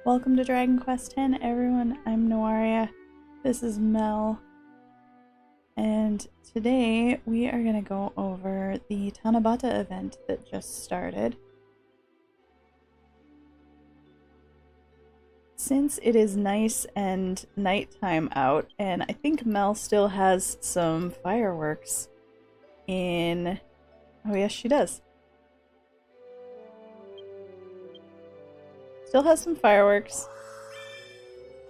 Welcome to Dragon Quest X, everyone. I'm Noaria. This is Mel. And today we are going to go over the Tanabata event that just started. Since it is nice and nighttime out, and I think Mel still has some fireworks in... Oh yes, she does. Still has some fireworks.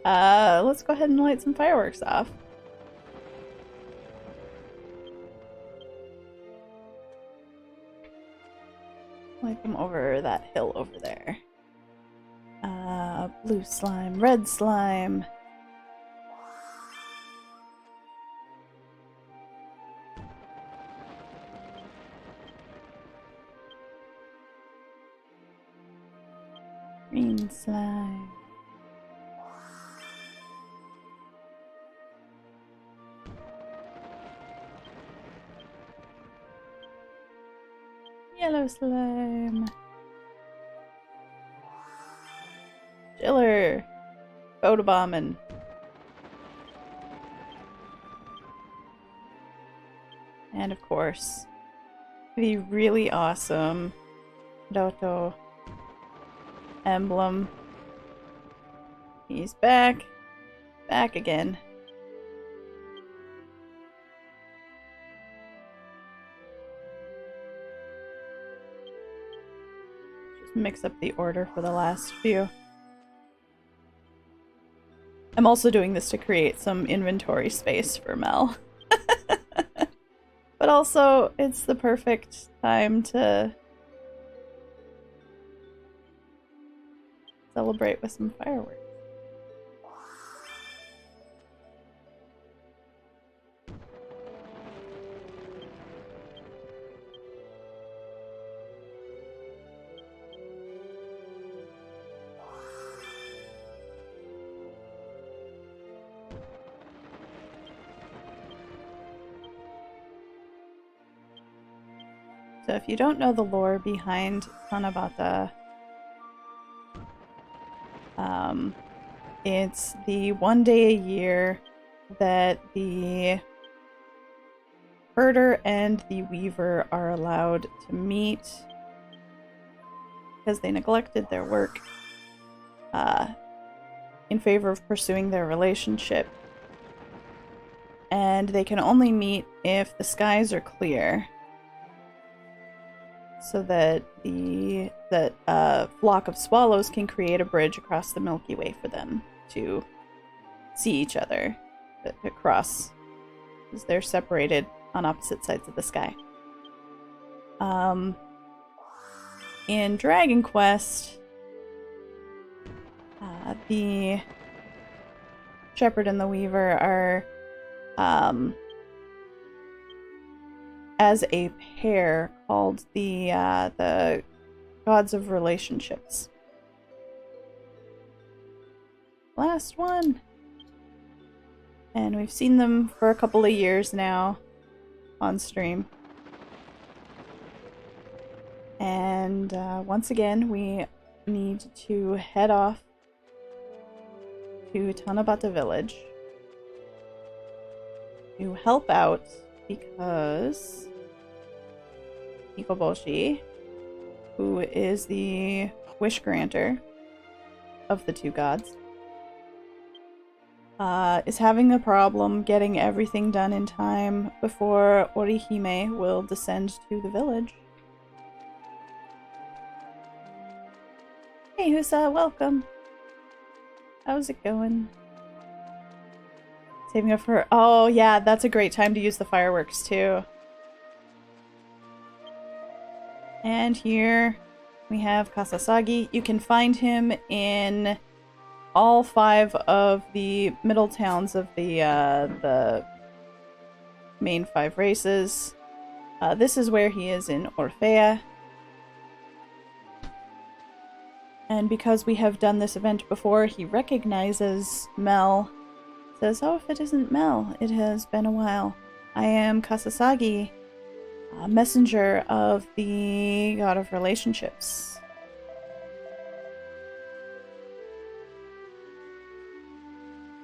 Let's go ahead and light some fireworks off. Light them over that hill over there. Blue slime, red slime. Green slime. Yellow slime. Chiller. Photobombing. And of course, the really awesome Doto emblem. He's back. Back again. Just mix up the order for the last few. I'm also doing this to create some inventory space for Mel. But also, it's the perfect time to celebrate with some fireworks. So if you don't know the lore behind Tanabata, it's the one day a year that the herder and the weaver are allowed to meet because they neglected their work in favor of pursuing their relationship. And they can only meet if the skies are clear, so that the flock of swallows can create a bridge across the Milky Way for them to see each other, to cross, because they're separated on opposite sides of the sky. In Dragon Quest, the shepherd and the weaver are as a pair called the gods of relationships. Last one. And we've seen them for a couple of years now on stream. And once again, we need to head off to Tanabata village to help out because Ikoboshi, who is the wish granter of the two gods, is having a problem getting everything done in time before Orihime will descend to the village. Hey Husa, welcome. How's it going? Saving up for... Oh yeah, that's a great time to use the fireworks too. And here we have Kasasagi. You can find him in all 5 of the middle towns of the main 5 races. This is where he is in Orphea. And because we have done this event before, he recognizes Mel. Says, oh, if it isn't Mel, it has been a while. I am Kasasagi, messenger of the god of relationships.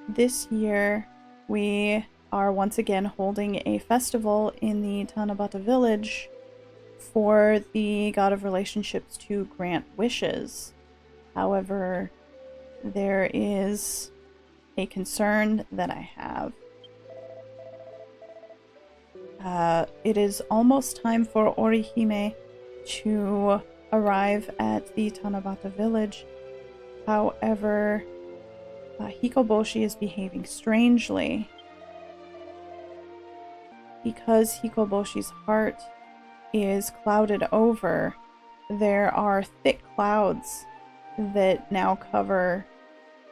this year we are once again holding a festival in the Tanabata village for the god of relationships to grant wishes. However, there is a concern that I have. It is almost time for Orihime to arrive at the Tanabata village. However, Hikoboshi is behaving strangely. Because Hikoboshi's heart is clouded over, there are thick clouds that now cover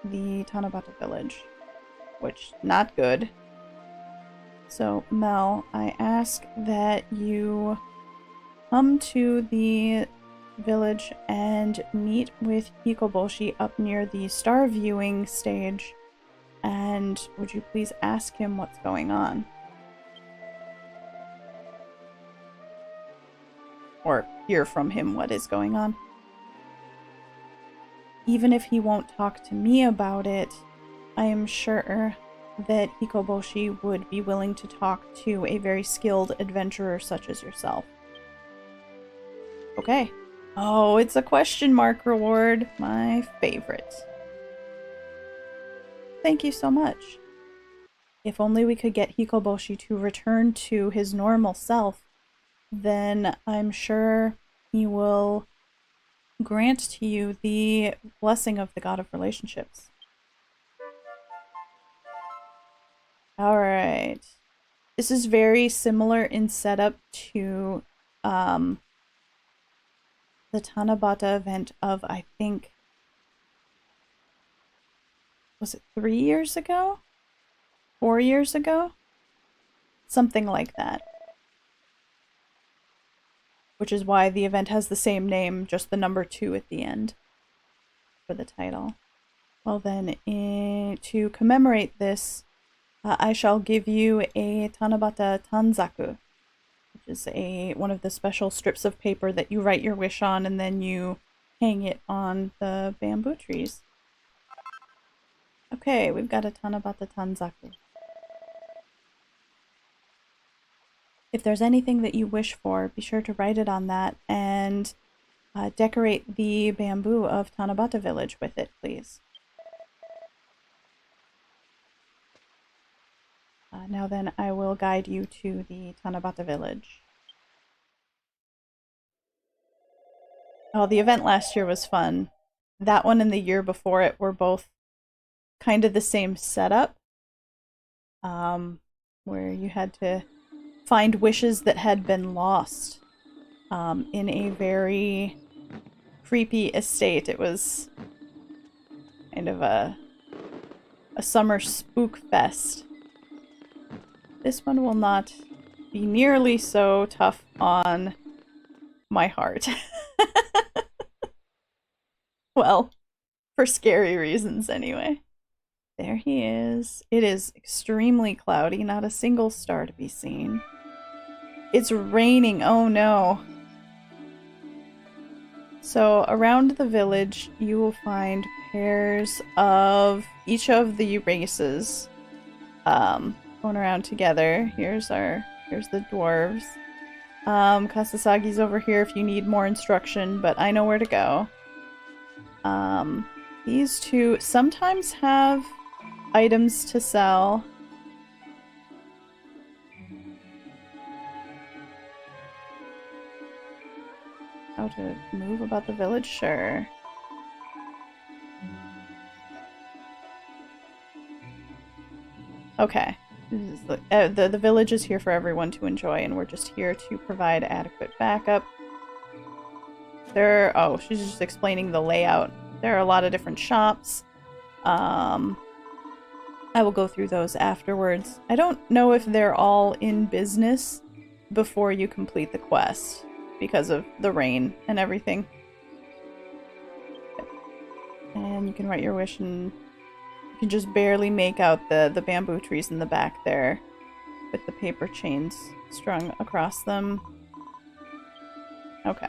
the Tanabata village, which not good. So, Mel, I ask that you come to the village and meet with Hikoboshi up near the star viewing stage, and would you please ask him what's going on? Or hear from him what is going on. Even if he won't talk to me about it, I am sure that Hikoboshi would be willing to talk to a very skilled adventurer such as yourself. Okay. Oh, it's a question mark reward. My favorite. Thank you so much. If only we could get Hikoboshi to return to his normal self, then I'm sure he will grant to you the blessing of the god of relationships. Alright. This is very similar in setup to the Tanabata event of, I think, was it 3 years ago? 4 years ago? Something like that. Which is why the event has the same name, just the number 2 at the end for the title. Well then, to commemorate this, I shall give you a Tanabata Tanzaku, which is one of the special strips of paper that you write your wish on and then you hang it on the bamboo trees. Okay, we've got a Tanabata Tanzaku. If there's anything that you wish for, be sure to write it on that and decorate the bamboo of Tanabata village with it, please. Now then, I will guide you to the Tanabata village. Oh, the event last year was fun. That one and the year before it were both kind of the same setup. Where you had to find wishes that had been lost in a very creepy estate. It was kind of a summer spook fest. This one will not be nearly so tough on my heart. Well, for scary reasons anyway. There he is. It is extremely cloudy, not a single star to be seen. It's raining, oh no. So around the village, you will find pairs of each of the races going around together. Here's the dwarves. Kasasagi's over here if you need more instruction, but I know where to go. These two sometimes have items to sell. How to move about the village? Sure. Okay. The village is here for everyone to enjoy, and we're just here to provide adequate backup. Oh, she's just explaining the layout. There are a lot of different shops. I will go through those afterwards. I don't know if they're all in business before you complete the quest because of the rain and everything. And you can write your wish, and you can just barely make out the bamboo trees in the back there with the paper chains strung across them. Okay.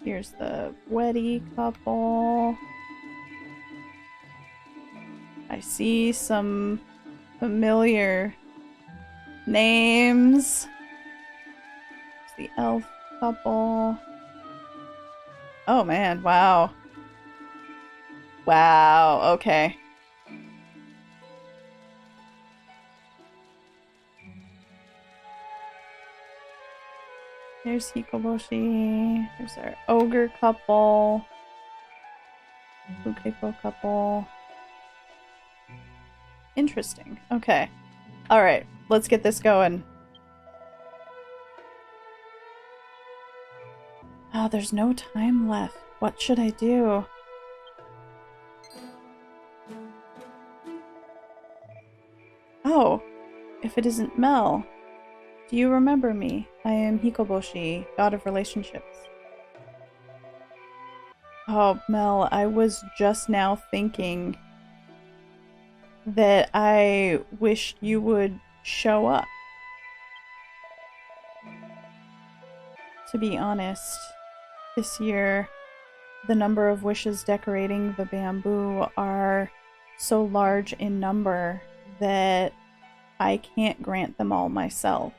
Here's the weddie couple. I see some familiar names. It's the elf couple. Oh man, wow. Wow, okay. There's Hikoboshi. There's our ogre couple. Bukepo couple. Interesting. Okay. Alright, let's get this going. Oh, there's no time left. What should I do? Oh, if it isn't Mel. Do you remember me? I am Hikoboshi, god of relationships. Oh, Mel, I was just now thinking that I wished you would show up. To be honest, this year, the number of wishes decorating the bamboo are so large in number that I can't grant them all myself.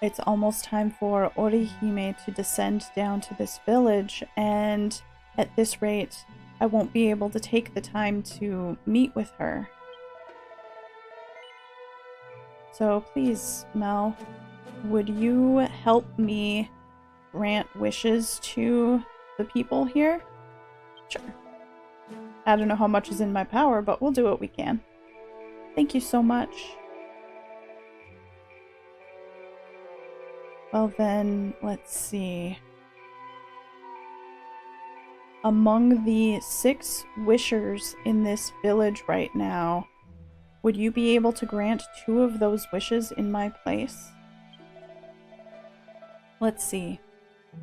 It's almost time for Orihime to descend down to this village, and at this rate, I won't be able to take the time to meet with her. So please, Mel, would you help me grant wishes to the people here? Sure. I don't know how much is in my power, but we'll do what we can. Thank you so much. Well then, let's see. Among the 6 wishers in this village right now, would you be able to grant 2 of those wishes in my place? Let's see.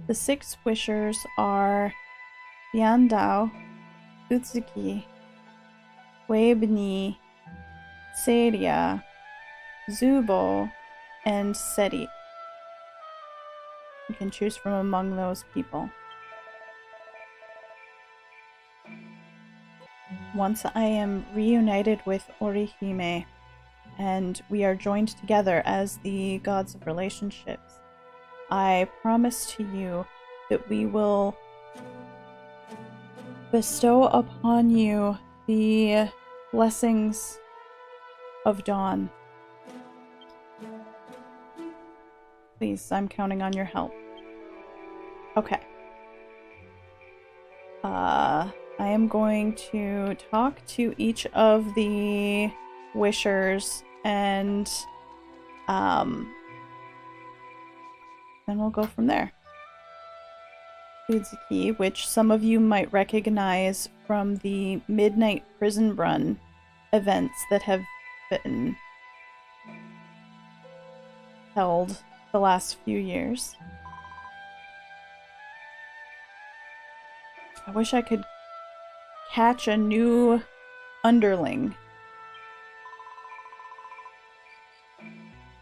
The 6 wishers are Yandao, Utsuki, Weibni, Seiria, Zubo, and Seti. You can choose from among those people. Once I am reunited with Orihime, and we are joined together as the gods of relationships, I promise to you that we will bestow upon you the blessings of dawn. Please, I'm counting on your help. Okay. I am going to talk to each of the wishers, and then we'll go from there. Utsuki, which some of you might recognize from the Midnight Prison Run events that have been held the last few years. I wish I could catch a new underling.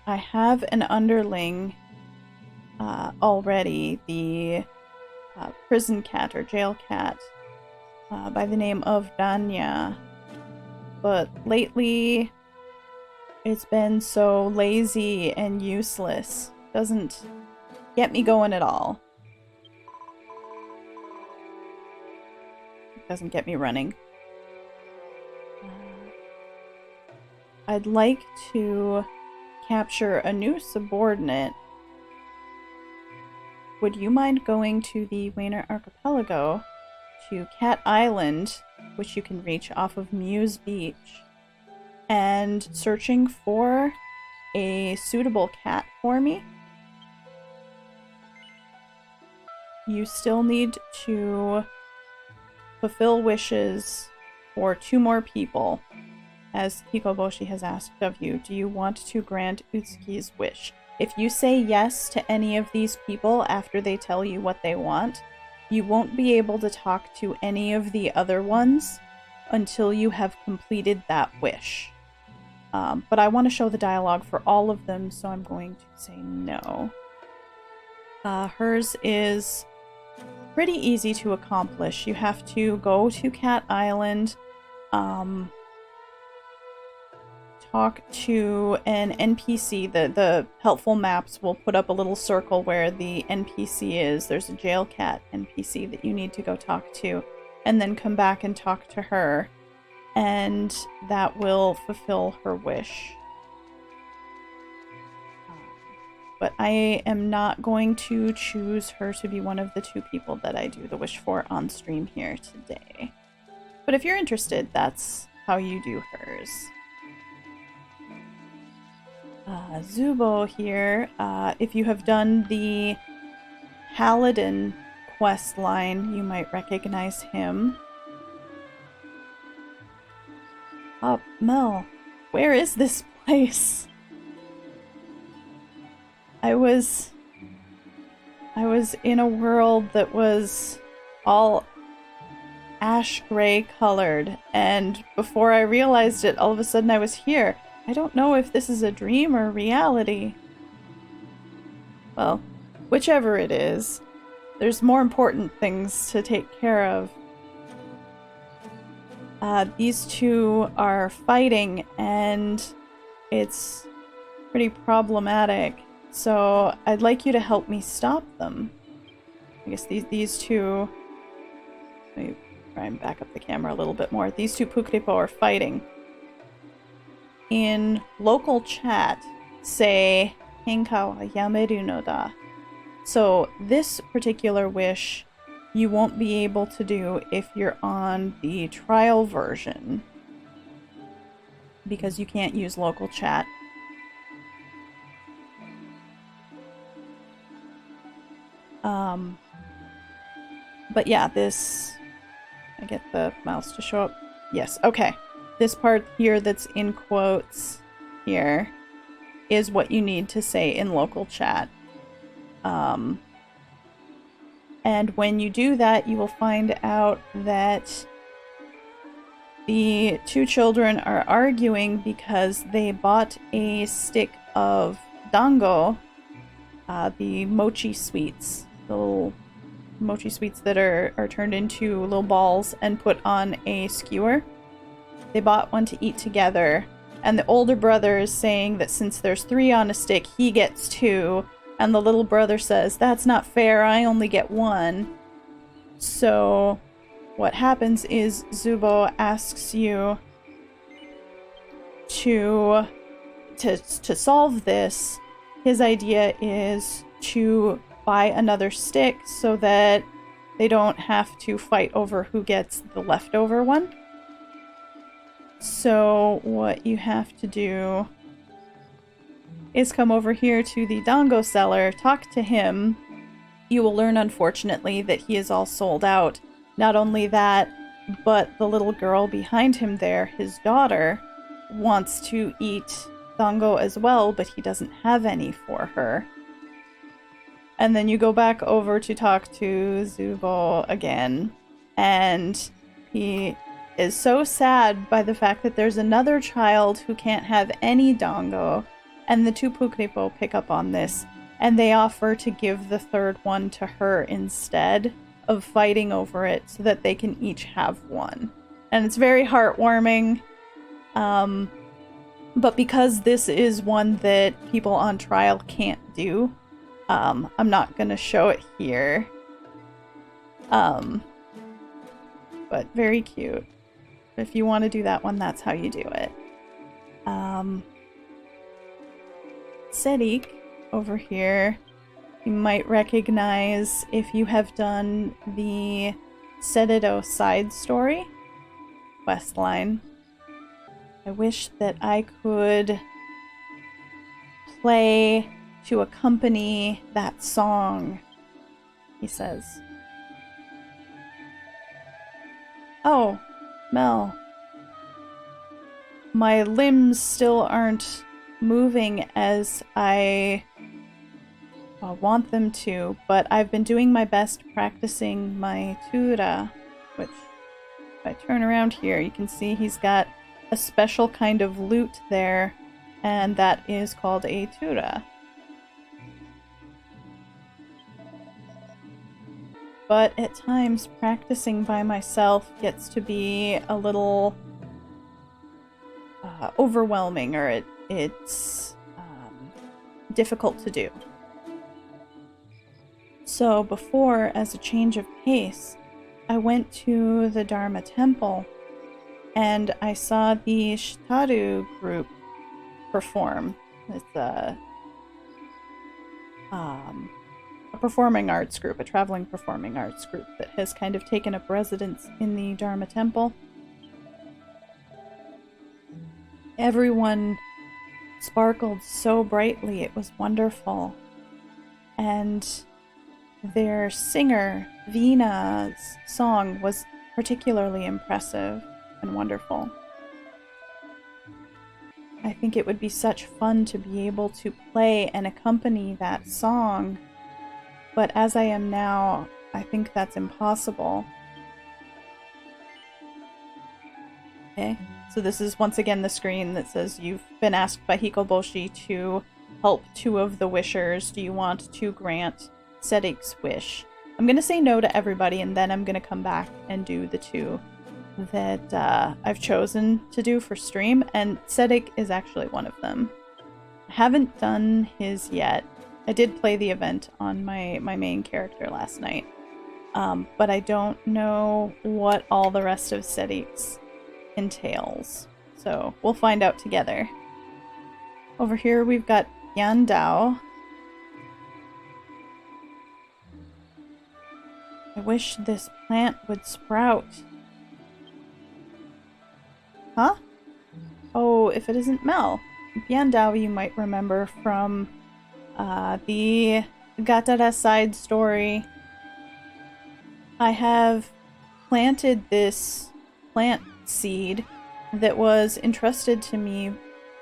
I have an underling already, the prison cat or jail cat by the name of Danya, but lately it's been so lazy and useless. Doesn't get me going at all. It doesn't get me running. I'd like to capture a new subordinate. Would you mind going to the Wayner Archipelago, to Cat Island, which you can reach off of Muse Beach, and searching for a suitable cat for me? You still need to fulfill wishes for 2 more people, as Hikoboshi has asked of you. Do you want to grant Utsuki's wish? If you say yes to any of these people after they tell you what they want, you won't be able to talk to any of the other ones until you have completed that wish. But I want to show the dialogue for all of them, so I'm going to say no. Hers is pretty easy to accomplish. You have to go to Cat Island, talk to an NPC. The helpful maps will put up a little circle where the NPC is. There's a jail cat NPC that you need to go talk to, and then come back and talk to her, and that will fulfill her wish. But I am not going to choose her to be one of the 2 people that I do the wish for on stream here today. But if you're interested, that's how you do hers. Zubo here, if you have done the Paladin quest line, you might recognize him. Mel, where is this place? I was in a world that was all ash gray colored, and before I realized it, all of a sudden I was here. I don't know if this is a dream or reality. Well, whichever it is, there's more important things to take care of. These 2 are fighting, and it's pretty problematic. So I'd like you to help me stop them. I guess these 2... Let me try and back up the camera a little bit more. These 2 Pukripo are fighting. In local chat, say, Henka wa yameru no da. So this particular wish you won't be able to do if you're on the trial version, because you can't use local chat. But yeah, this... I get the mouse to show up. Yes, okay. This part here that's in quotes here is what you need to say in local chat. And when you do that, you will find out that the 2 children are arguing because they bought a stick of dango, the mochi sweets, the little mochi sweets that are turned into little balls and put on a skewer. They bought one to eat together, and the older brother is saying that since there's 3 on a stick, he gets 2, and the little brother says, "That's not fair, I only get 1. So what happens is Zubo asks you to solve this. His idea is to buy another stick so that they don't have to fight over who gets the leftover one. So what you have to do is come over here to the dango seller, talk to him. You will learn, unfortunately, that he is all sold out. Not only that, but the little girl behind him there, his daughter, wants to eat dango as well, but he doesn't have any for her. And then you go back over to talk to Zubo again, and he is so sad by the fact that there's another child who can't have any dango, and the 2 Pukripo pick up on this, and they offer to give the 3rd one to her instead of fighting over it so that they can each have one. And it's very heartwarming, but because this is one that people on trial can't do, I'm not gonna show it here. But very cute. If you want to do that one, that's how you do it. Serik, over here, you might recognize if you have done the Seredo side story questline. I wish that I could play to accompany that song, he says. Oh, Mel. My limbs still aren't moving as I want them to, but I've been doing my best practicing my tura, which, if I turn around here, you can see he's got a special kind of lute there, and that is called a tura. but at times practicing by myself gets to be a little overwhelming, or it's difficult to do. So before, as a change of pace, I went to the Dharma temple and I saw the Shitaru group perform. It's a performing arts group, a traveling performing arts group that has kind of taken up residence in the Dharma temple. Everyone sparkled so brightly, it was wonderful. And their singer, Vina's song, was particularly impressive and wonderful. I think it would be such fun to be able to play and accompany that song, but as I am now, I think that's impossible. Okay, so this is once again the screen that says you've been asked by Hikoboshi to help 2 of the wishers. Do you want to grant Sedik's wish? I'm going to say no to everybody, and then I'm going to come back and do the 2 that I've chosen to do for stream, and Sedik is actually one of them. I haven't done his yet. I did play the event on my main character last night, but I don't know what all the rest of Sedik's entails, so we'll find out together. Over here we've got Yandao. I wish this plant would sprout. Huh? Oh, if it isn't Mel. Biandao you might remember from the Gatara side story. I have planted this plant seed that was entrusted to me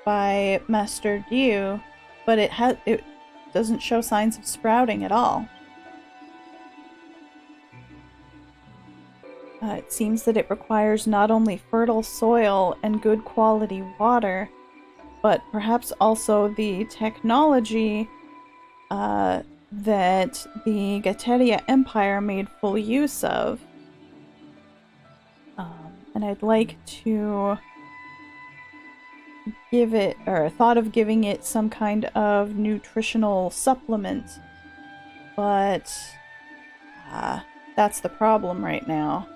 by Master Ryu, but it doesn't show signs of sprouting at all. It seems that it requires not only fertile soil and good quality water, but perhaps also the technology that the Gateria Empire made full use of. And I'd like to give it, or thought of giving it some kind of nutritional supplement, but that's the problem right now.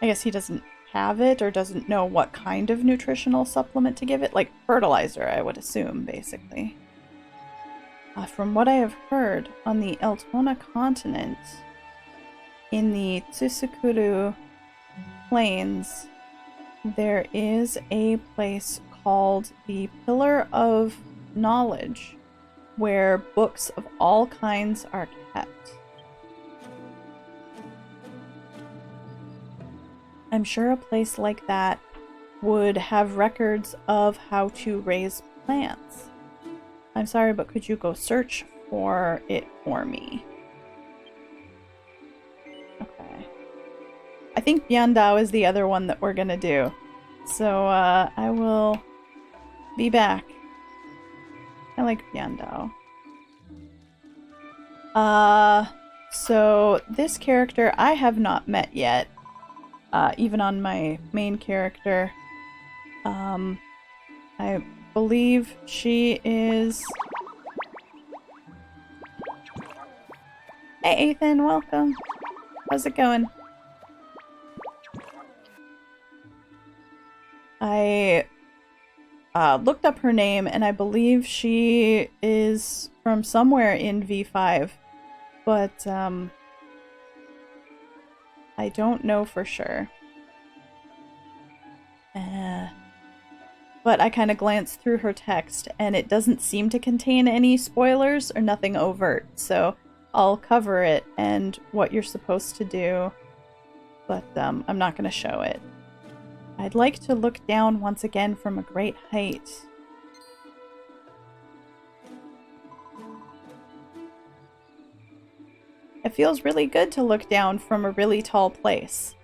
I guess he doesn't have it, or doesn't know what kind of nutritional supplement to give it. Like fertilizer, I would assume, basically. From what I have heard, on the Eltona continent, in the Tsusukuru Plains, there is a place called the Pillar of Knowledge, where books of all kinds are kept. I'm sure a place like that would have records of how to raise plants. I'm sorry, but could you go search for it for me? Okay. I think Biandao is the other one that we're gonna do. So, I will be back. I like Biandao. So this character I have not met yet. Even on my main character. I believe she is... Hey Ethan, welcome. How's it going? I looked up her name, and I believe she is from somewhere in V5, but I don't know for sure. But I kind of glanced through her text, and it doesn't seem to contain any spoilers or nothing overt, so I'll cover it and what you're supposed to do, but I'm not going to show it. I'd like to look down once again from a great height. It feels really good to look down from a really tall place.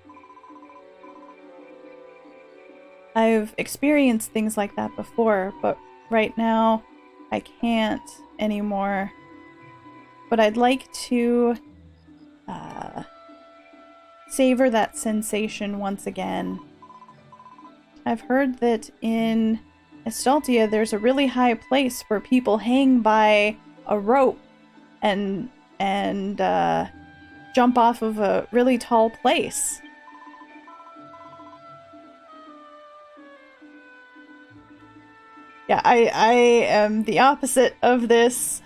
I've experienced things like that before, but right now I can't anymore. but I'd like to savor that sensation once again. I've heard that in Estaltia there's a really high place where people hang by a rope and jump off of a really tall place. Yeah, I am the opposite of this.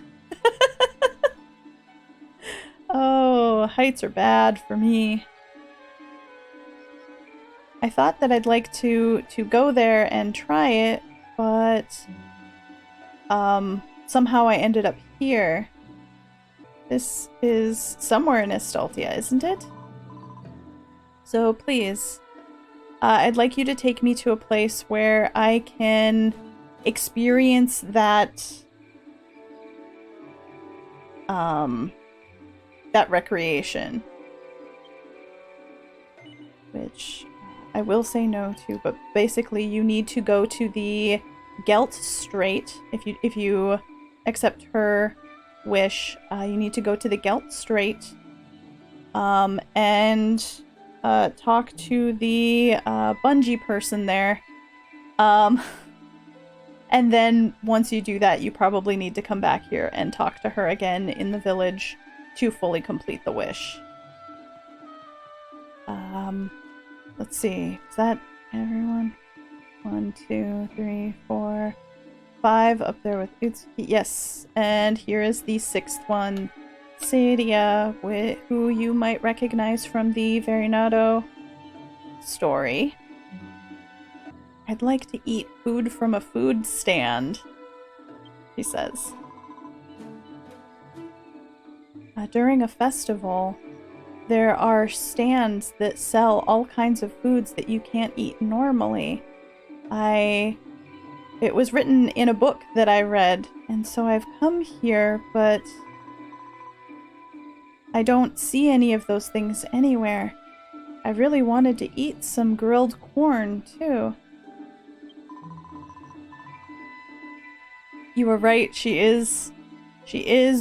Oh, heights are bad for me. I thought that I'd like to go there and try it, but somehow I ended up here. This is somewhere in Estaltia, isn't it? So please, I'd like you to take me to a place where I can experience that that recreation, which I will say no to, but basically you need to go to the Gelt Strait. If you accept her wish, you need to go to the Gelt Strait and talk to the bungee person there. And then once you do that, you probably need to come back here and talk to her again in the village to fully complete the wish. Let's see. Is that everyone? 1, 2, 3, 4, 5 up there with Utsuki. Yes. And here is the 6th one. Seiria, who you might recognize from the Verinado story. I'd like to eat food from a food stand, she says. During a festival, there are stands that sell all kinds of foods that you can't eat normally. It was written in a book that I read, and so I've come here, but I don't see any of those things anywhere. I really wanted to eat some grilled corn, too. You were right, she is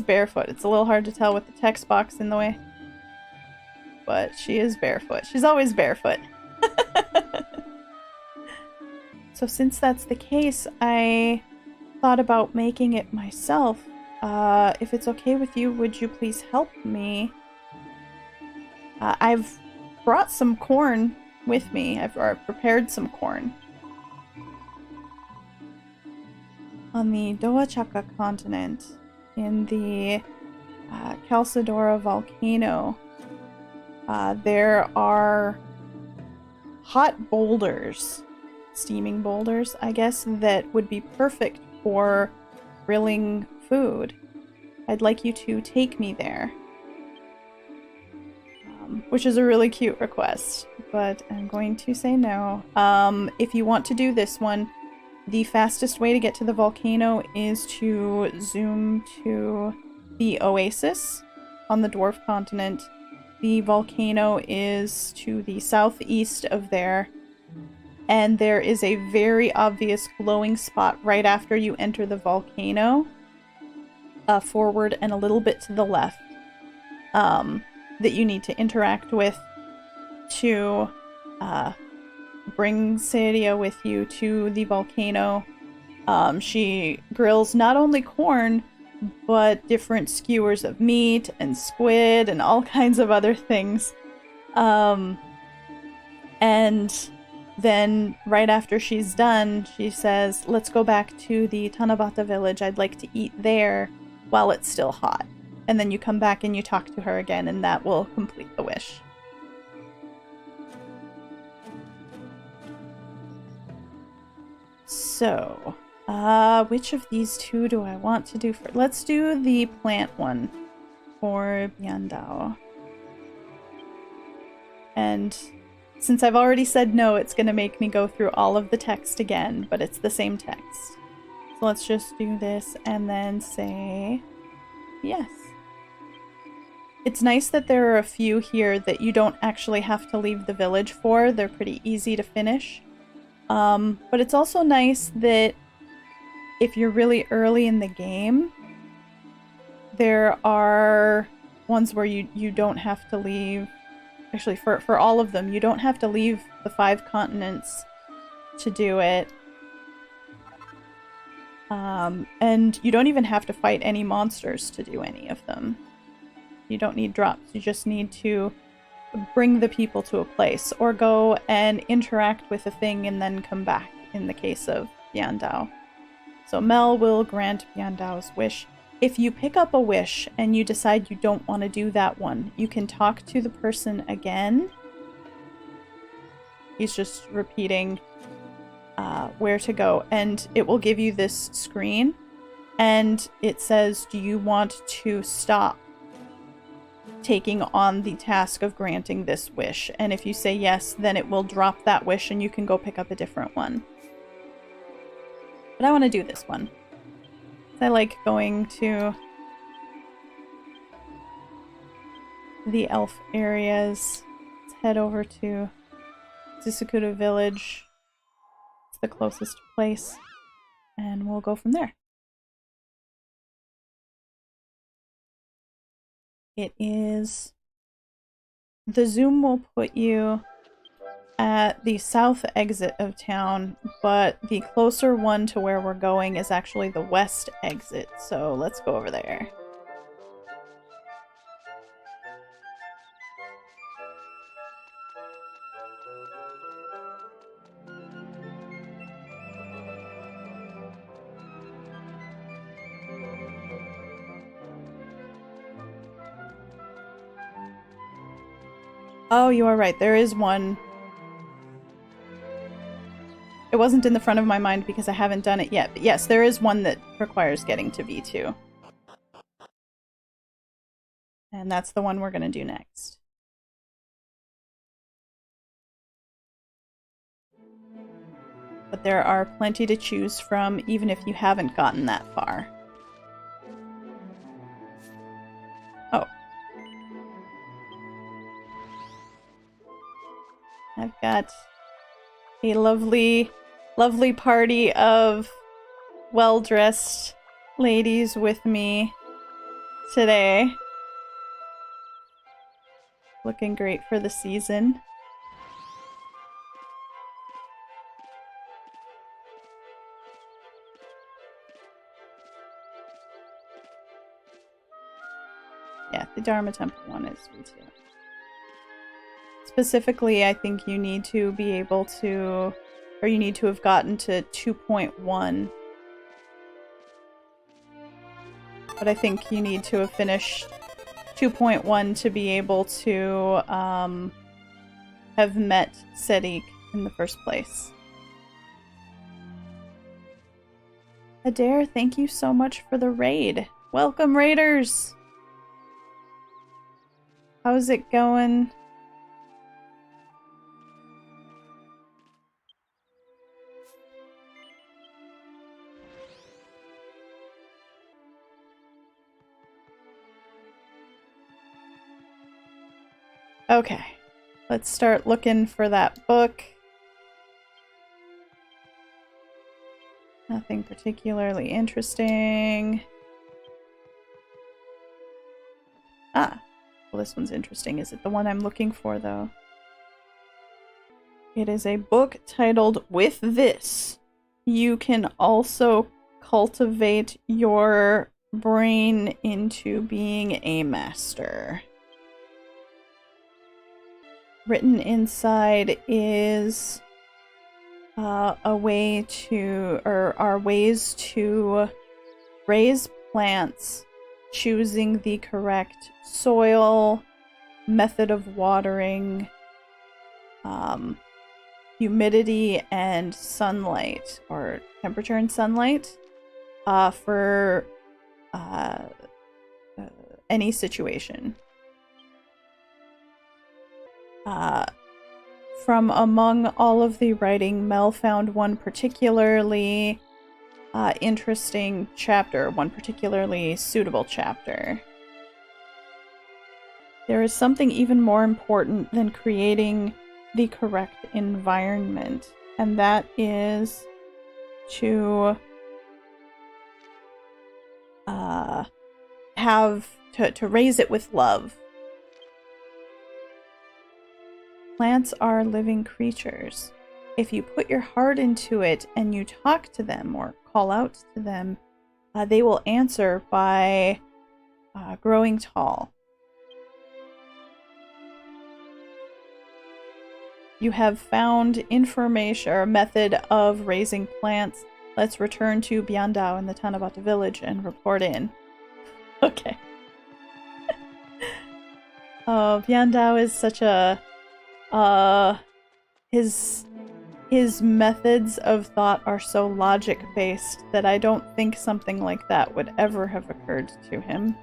barefoot. It's a little hard to tell with the text box in the way. But she is barefoot. She's always barefoot. So since that's the case, I thought about making it myself. If it's okay with you, would you please help me? I've brought some corn with me. I've prepared some corn. On the Doachaka continent, in the Calcidora volcano, there are hot boulders, steaming boulders, I guess, that would be perfect for grilling food. I'd like you to take me there. Which is a really cute request, but I'm going to say no. If you want to do this one, the fastest way to get to the volcano is to zoom to the oasis on the dwarf continent. The volcano is to the southeast of there, and there is a very obvious glowing spot right after you enter the volcano, forward and a little bit to the left, that you need to interact with to bring Seiria with you to the volcano. She grills not only corn, but different skewers of meat and squid and all kinds of other things. And then right after she's done, she says, let's go back to the Tanabata village. I'd like to eat there while it's still hot. And then you come back and you talk to her again, and that will complete the wish. So, which of these two do I want to do first? Let's do the plant one for Biandao. And since I've already said no, it's going to make me go through all of the text again, but it's the same text. So let's just do this and then say yes. It's nice that there are a few here that you don't actually have to leave the village for. They're pretty easy to finish. But it's also nice that if you're really early in the game, there are ones where you don't have to leave. Actually, for all of them, you don't have to leave the 5 continents to do it. And you don't even have to fight any monsters to do any of them. You don't need drops. You just need to bring the people to a place, or go and interact with a thing and then come back, in the case of Biandao. So Mel will grant Biandao's wish. If you pick up a wish and you decide you don't want to do that one, you can talk to the person again. He's just repeating where to go, and it will give you this screen, and it says, do you want to stop taking on the task of granting this wish? And if you say yes, then it will drop that wish and you can go pick up a different one. But I want to do this one. I like going to the elf areas. Let's head over to Tsukuda Village. It's the closest place. And we'll go from there. It is... The zoom will put you at the south exit of town, but the closer one to where we're going is actually the west exit, so let's go over there. Oh, you are right. There is one. It wasn't in the front of my mind because I haven't done it yet. But yes, there is one that requires getting to V2. And that's the one we're going to do next. But there are plenty to choose from, even if you haven't gotten that far. Oh. I've got a lovely party of well-dressed ladies with me today. Looking great for the season. Yeah, the Dharma Temple one is V2. Specifically, I think you need to be able to, or you need to have gotten to 2.1. But I think you need to have finished 2.1 to be able to have met Sedik in the first place. Adair, thank you so much for the raid. Welcome, raiders! How's it going? Okay, let's start looking for that book. Nothing particularly interesting. Ah, well, this one's interesting. Is it the one I'm looking for, though? It is a book titled, "With This, You Can Also Cultivate Your Brain into Being a Master." Written inside is a way to, or are ways to raise plants, choosing the correct soil, method of watering, humidity and sunlight, or temperature and sunlight, for any situation. From among all of the writing, Mel found one particularly interesting chapter, one particularly suitable chapter. There is something even more important than creating the correct environment, and that is to to raise it with love. Plants are living creatures. If you put your heart into it and you talk to them or call out to them, they will answer by growing tall. You have found information or a method of raising plants. Let's return to Biandao in the Tanabata village and report in. Okay. Oh, Biandao is such a... His methods of thought are so logic-based that I don't think something like that would ever have occurred to him.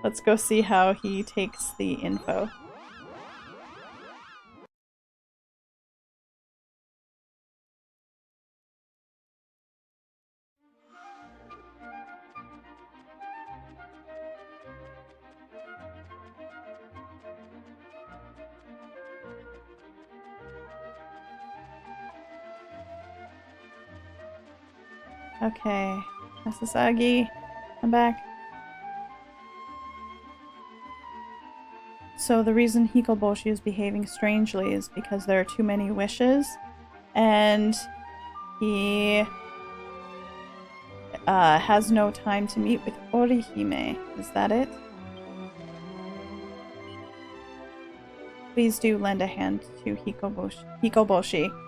Let's go see how he takes the info. Okay, Masasagi, I'm back. So the reason Hikoboshi is behaving strangely is because there are too many wishes, and he has no time to meet with Orihime. Is that it? Please do lend a hand to Hikoboshi.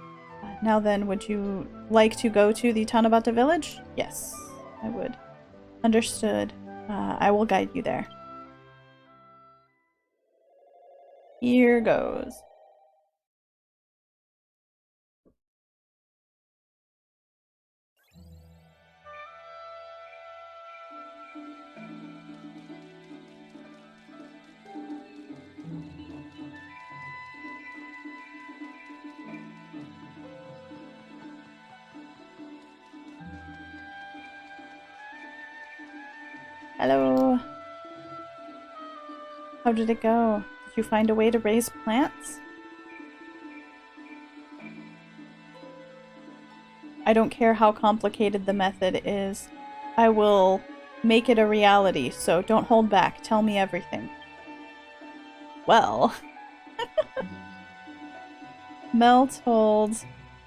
Now then, would you like to go to the Tanabata village? Yes, I would. Understood. I will guide you there. Here goes. Hello. How did it go? Did you find a way to raise plants? I don't care how complicated the method is. I will make it a reality, so don't hold back. Tell me everything. Well. Mel told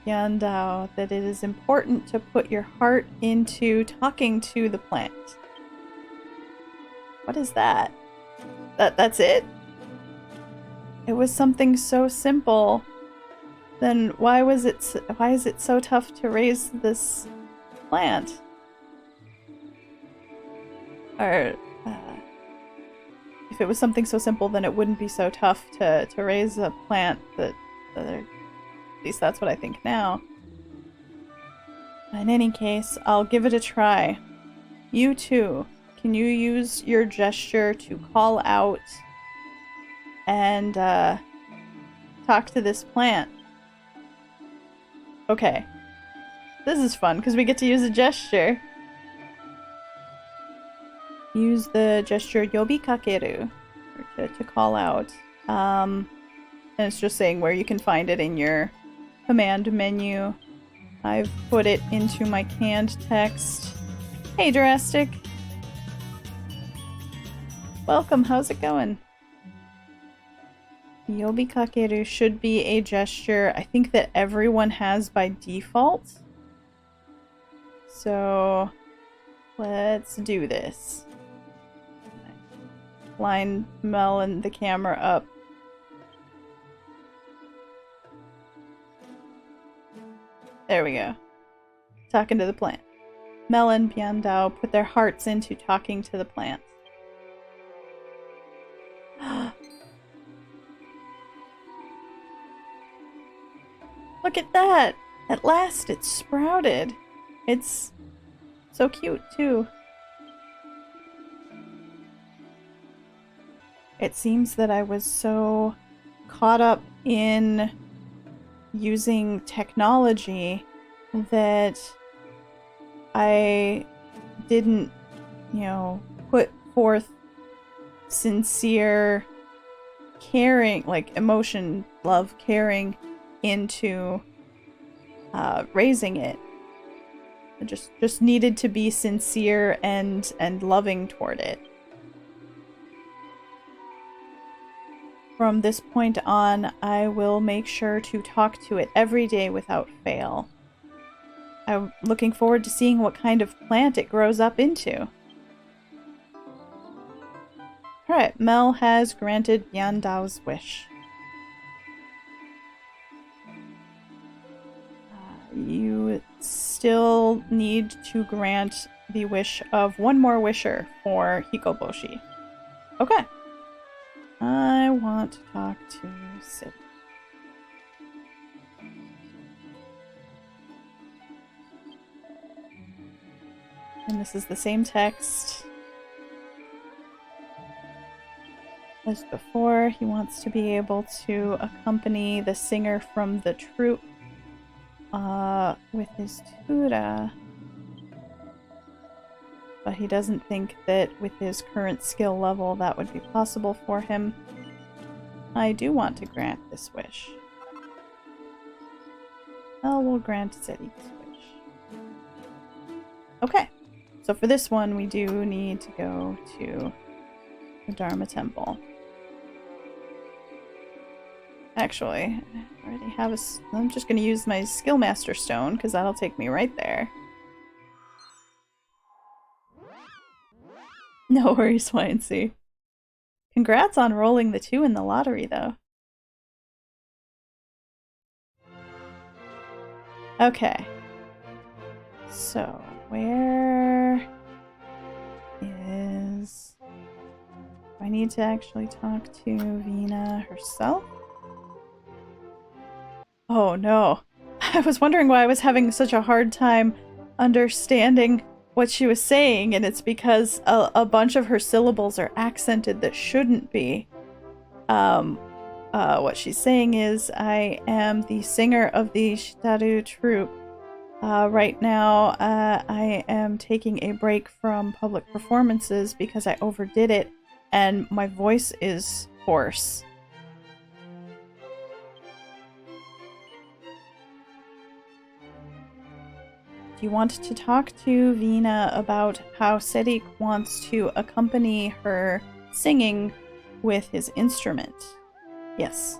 Yandao that it is important to put your heart into talking to the plant. What is that? That's it? It was something so simple. Then why is it so tough to raise this plant? Or if it was something so simple, then it wouldn't be so tough to raise a plant that at least that's what I think now. In any case, I'll give it a try. You too. Can you use your gesture to call out and talk to this plant? Okay. This is fun because we get to use a gesture. Use the gesture Yobi Kakeru to call out. And it's just saying where you can find it in your command menu. I've put it into my canned text. Hey, Drastic. Welcome, how's it going? Yobi Kakeru should be a gesture I think that everyone has by default. So let's do this. Line Mel and the camera up. There we go. Talking to the plant. Mel and Biandao put their hearts into talking to the plant. Look at that! At last it sprouted. It's so cute too. It seems that I was so caught up in using technology that I didn't, put forth sincere caring, like emotion, love, caring into raising it. just needed to be sincere and loving toward it. From this point on, I will make sure to talk to it every day without fail. I'm looking forward to seeing what kind of plant it grows up into. Alright, Mel has granted Yan Dao's wish. You still need to grant the wish of one more wisher for Hikoboshi. Okay. I want to talk to Sid. And this is the same text as before. He wants to be able to accompany the singer from the troupe with his tutor. But he doesn't think that with his current skill level that would be possible for him. I do want to grant this wish. Well, we'll grant Zeddy's wish. Okay, so for this one we do need to go to the Dharma Temple. Actually, I already have I'm just going to use my Skill Master Stone, because that'll take me right there. No worries, YNC. Congrats on rolling the 2 in the lottery, though. Okay. So, where is... Do I need to actually talk to Vina herself? Oh no. I was wondering why I was having such a hard time understanding what she was saying, and it's because a bunch of her syllables are accented that shouldn't be. What she's saying is, I am the singer of the Shitaru troupe. Right now, I am taking a break from public performances because I overdid it, and my voice is hoarse. Do you want to talk to Vina about how Sedik wants to accompany her singing with his instrument? Yes.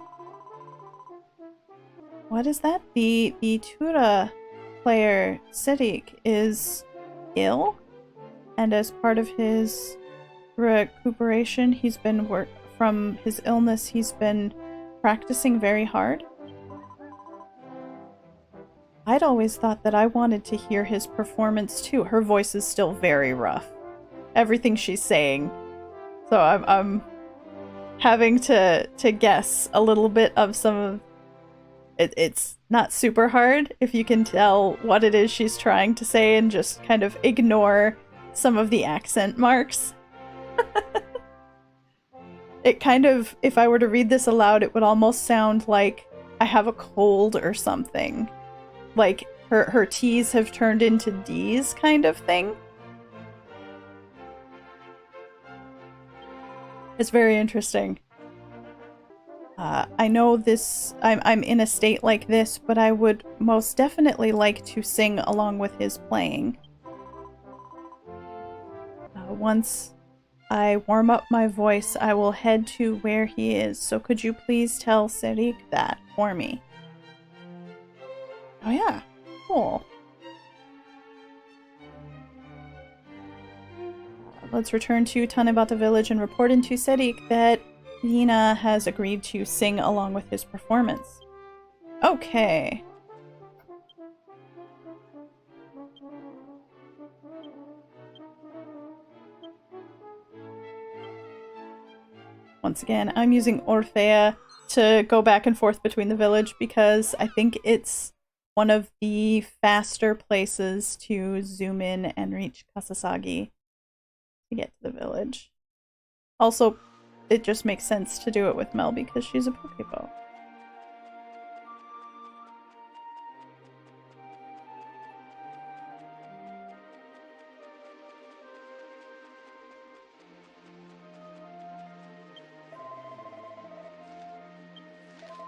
What is that? The Tura player, Sedik, is ill? And as part of his recuperation, from his illness, he's been practicing very hard? I'd always thought that I wanted to hear his performance too. Her voice is still very rough. Everything she's saying. So I'm having to guess a little bit of some of it. It's not super hard if you can tell what it is she's trying to say and just kind of ignore some of the accent marks. It kind of, if I were to read this aloud, it would almost sound like I have a cold or something. Like her T's have turned into D's kind of thing. It's very interesting. I know this, I'm in a state like this, but I would most definitely like to sing along with his playing. Once I warm up my voice, I will head to where he is, so could you please tell Serik that for me? Oh yeah, cool. Let's return to Tanabata village and report into Serik that Vina has agreed to sing along with his performance. Okay. Once again, I'm using Orphea to go back and forth between the village because I think it's one of the faster places to zoom in and reach Kasasagi to get to the village. Also, it just makes sense to do it with Mel because she's a Pokéball.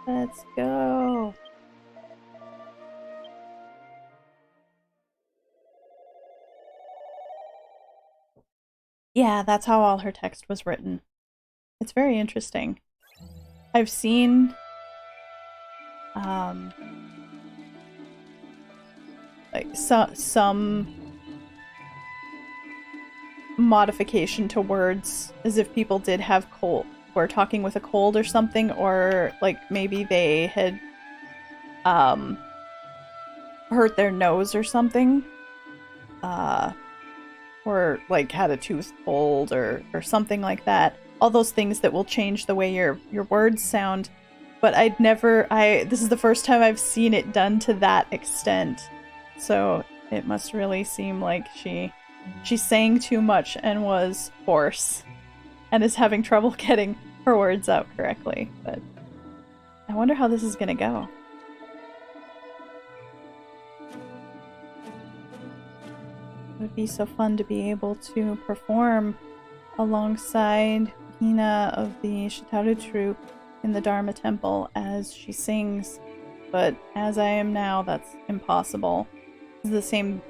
Let's go. Yeah, that's how all her text was written. It's very interesting. I've seen like some modification to words, as if people did have cold, were talking with a cold or something, or like maybe they had hurt their nose or something, or like had a tooth pulled or something like that. All those things that will change the way your words sound. But this is the first time I've seen it done to that extent. So it must really seem like she sang too much and was hoarse and is having trouble getting her words out correctly. But I wonder how this is gonna go. It would be so fun to be able to perform alongside Hina of the Shitaru troupe in the Dharma Temple as she sings, but as I am now, that's impossible. This is the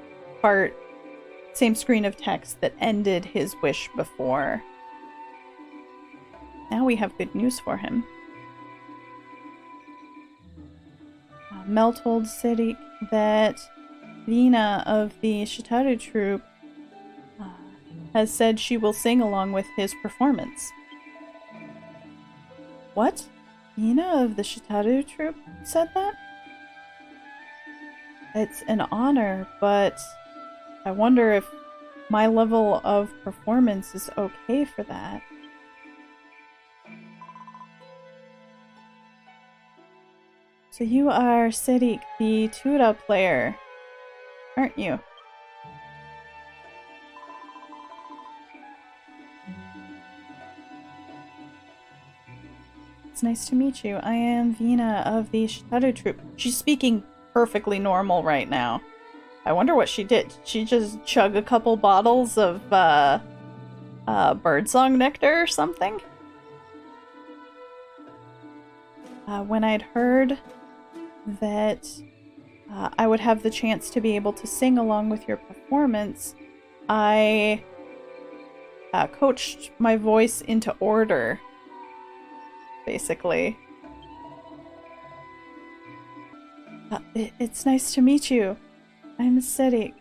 same screen of text that ended his wish before. Now we have good news for him. Mel told Sirik that Rina of the Shitaru troupe has said she will sing along with his performance. What? Rina of the Shitaru troupe said that? It's an honor, but I wonder if my level of performance is okay for that. So you are Sirik, the tuba player, aren't you? It's nice to meet you. I am Vina of the Shitaru troupe. She's speaking perfectly normal right now. I wonder what she did. Did she just chug a couple bottles of birdsong nectar or something? When I'd heard that I would have the chance to be able to sing along with your performance, I coached my voice into order, basically. It's nice to meet you. I'm Sirik.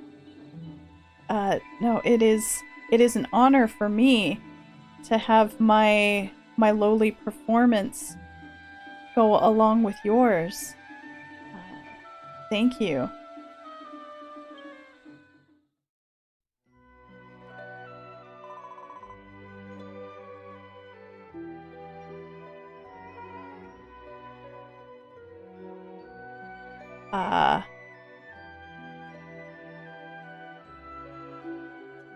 No, it is an honor for me to have my lowly performance go along with yours. Thank you.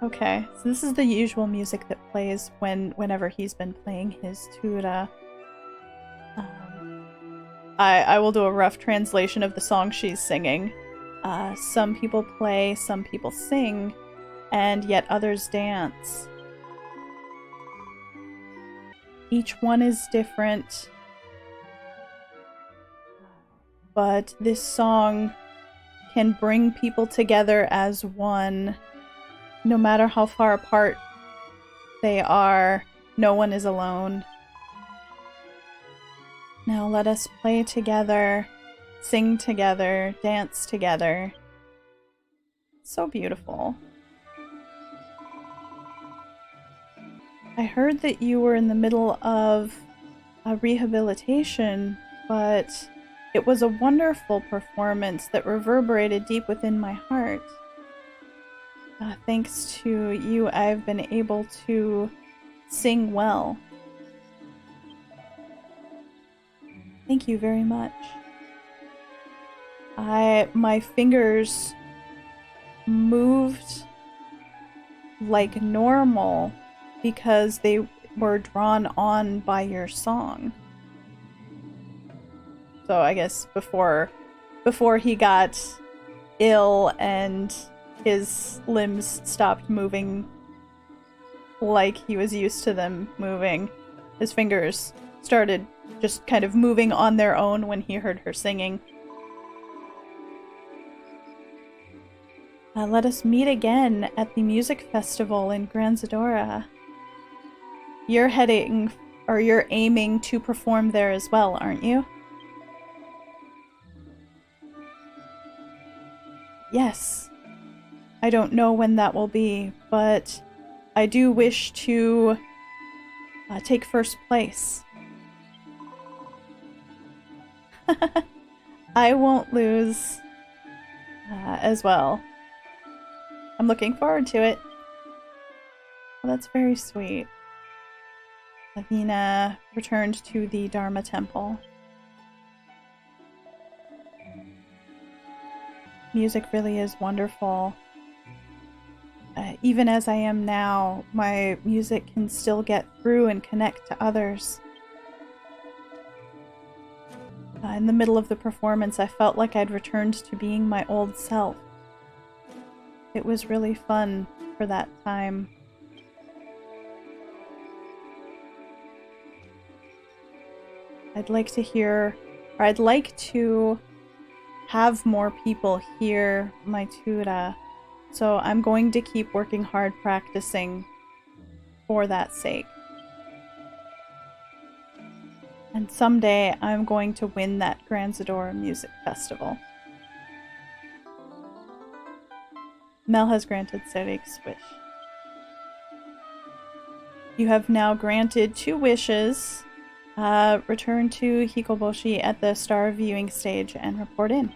Okay, so this is the usual music that plays whenever he's been playing his tuba. I will do a rough translation of the song she's singing. Some people play, some people sing, and yet others dance. Each one is different, but this song can bring people together as one. No matter how far apart they are, no one is alone. Now let us play together, sing together, dance together. So beautiful. I heard that you were in the middle of a rehabilitation, but it was a wonderful performance that reverberated deep within my heart. Thanks to you, I've been able to sing well. Thank you very much. My fingers moved like normal because they were drawn on by your song. So I guess before he got ill and his limbs stopped moving like he was used to them moving, his fingers started just kind of moving on their own when he heard her singing. Let us meet again at the music festival in Gran Zadora. You're heading, or you're aiming to perform there as well, aren't you? Yes. I don't know when that will be, but I do wish to take first place. I won't lose as well. I'm looking forward to it. Well, that's very sweet. Lavina returned to the Dharma Temple. Music really is wonderful. Even as I am now, my music can still get through and connect to others. In the middle of the performance, I felt like I'd returned to being my old self. It was really fun for that time. I'd like to have more people hear my tura, so I'm going to keep working hard practicing for that sake. And someday I'm going to win that Gran Zadora Music Festival. Mel has granted Serik's wish. You have now granted 2 wishes. Return to Hikoboshi at the star viewing stage and report in.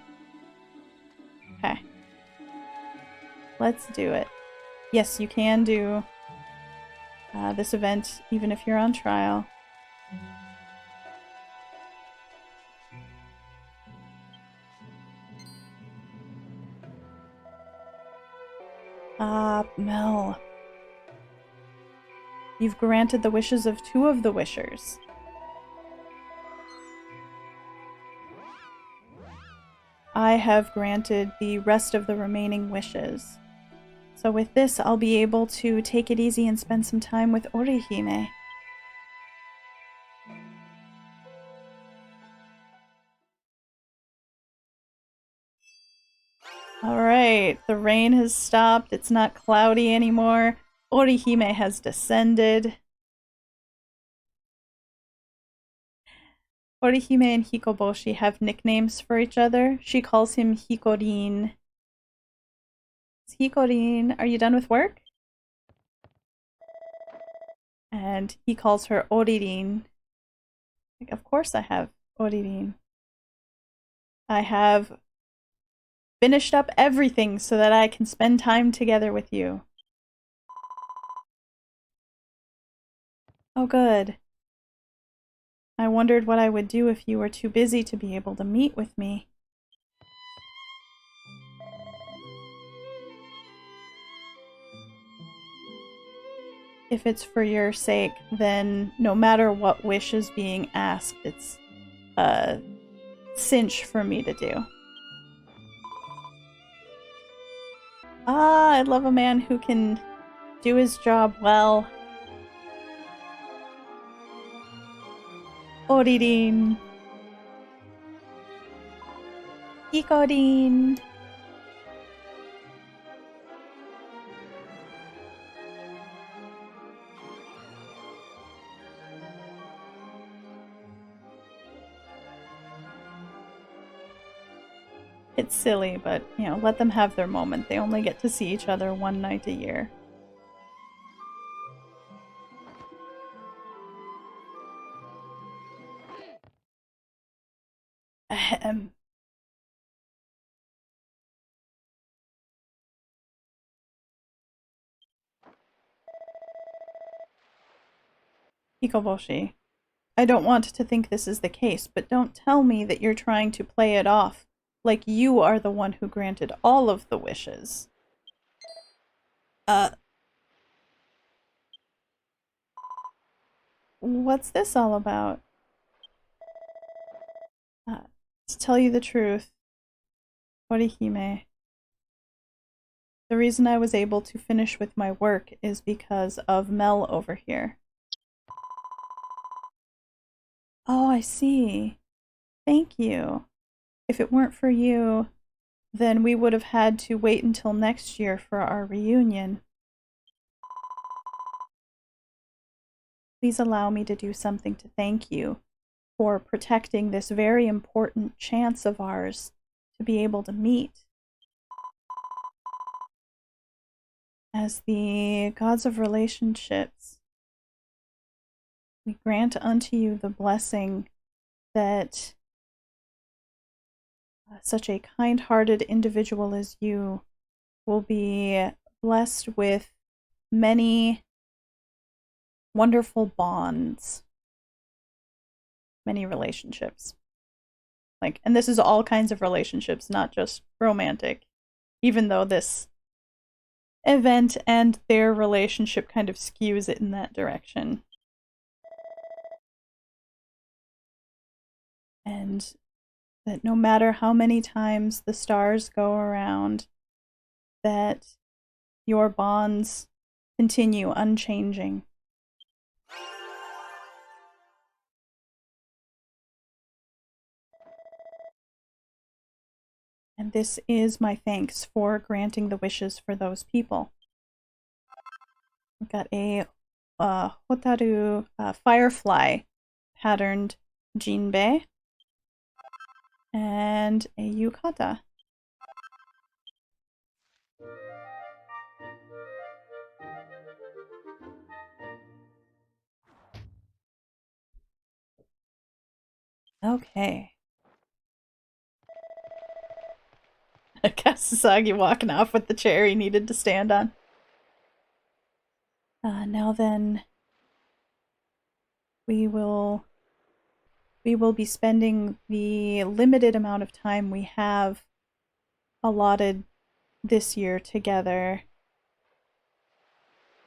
Okay. Let's do it. Yes, you can do this event even if you're on trial. Mel. You've granted the wishes of 2 of the wishers. I have granted the rest of the remaining wishes. So with this, I'll be able to take it easy and spend some time with Orihime. Alright, the rain has stopped. It's not cloudy anymore. Orihime has descended. Orihime and Hikoboshi have nicknames for each other. She calls him Hikorin. Hikorin, are you done with work? And he calls her Oririn. Like, of course I have Oririn. I have finished up everything so that I can spend time together with you. Oh, good. I wondered what I would do if you were too busy to be able to meet with me. If it's for your sake, then no matter what wish is being asked, it's a cinch for me to do. I love a man who can do his job well. Oririn. Hikorin. It's silly, but, you know, let them have their moment. They only get to see each other one night a year. Ahem. Hikoboshi, I don't want to think this is the case, but don't tell me that you're trying to play it off like you are the one who granted all of the wishes. What's this all about? To tell you the truth, Orihime, the reason I was able to finish with my work is because of Mel over here. Oh, I see. Thank you. If it weren't for you, then we would have had to wait until next year for our reunion. Please allow me to do something to thank you for protecting this very important chance of ours to be able to meet. As the gods of relationships, we grant unto you the blessing that such a kind-hearted individual as you will be blessed with many wonderful bonds, many relationships. And this is all kinds of relationships, not just romantic, even though this event and their relationship kind of skews it in that direction. And that no matter how many times the stars go around, that your bonds continue unchanging. And this is my thanks for granting the wishes for those people. We've got a Hotaru firefly patterned jinbei and a yukata. Okay. Kasasagi walking off with the chair he needed to stand on. Now then, we will be spending the limited amount of time we have allotted this year together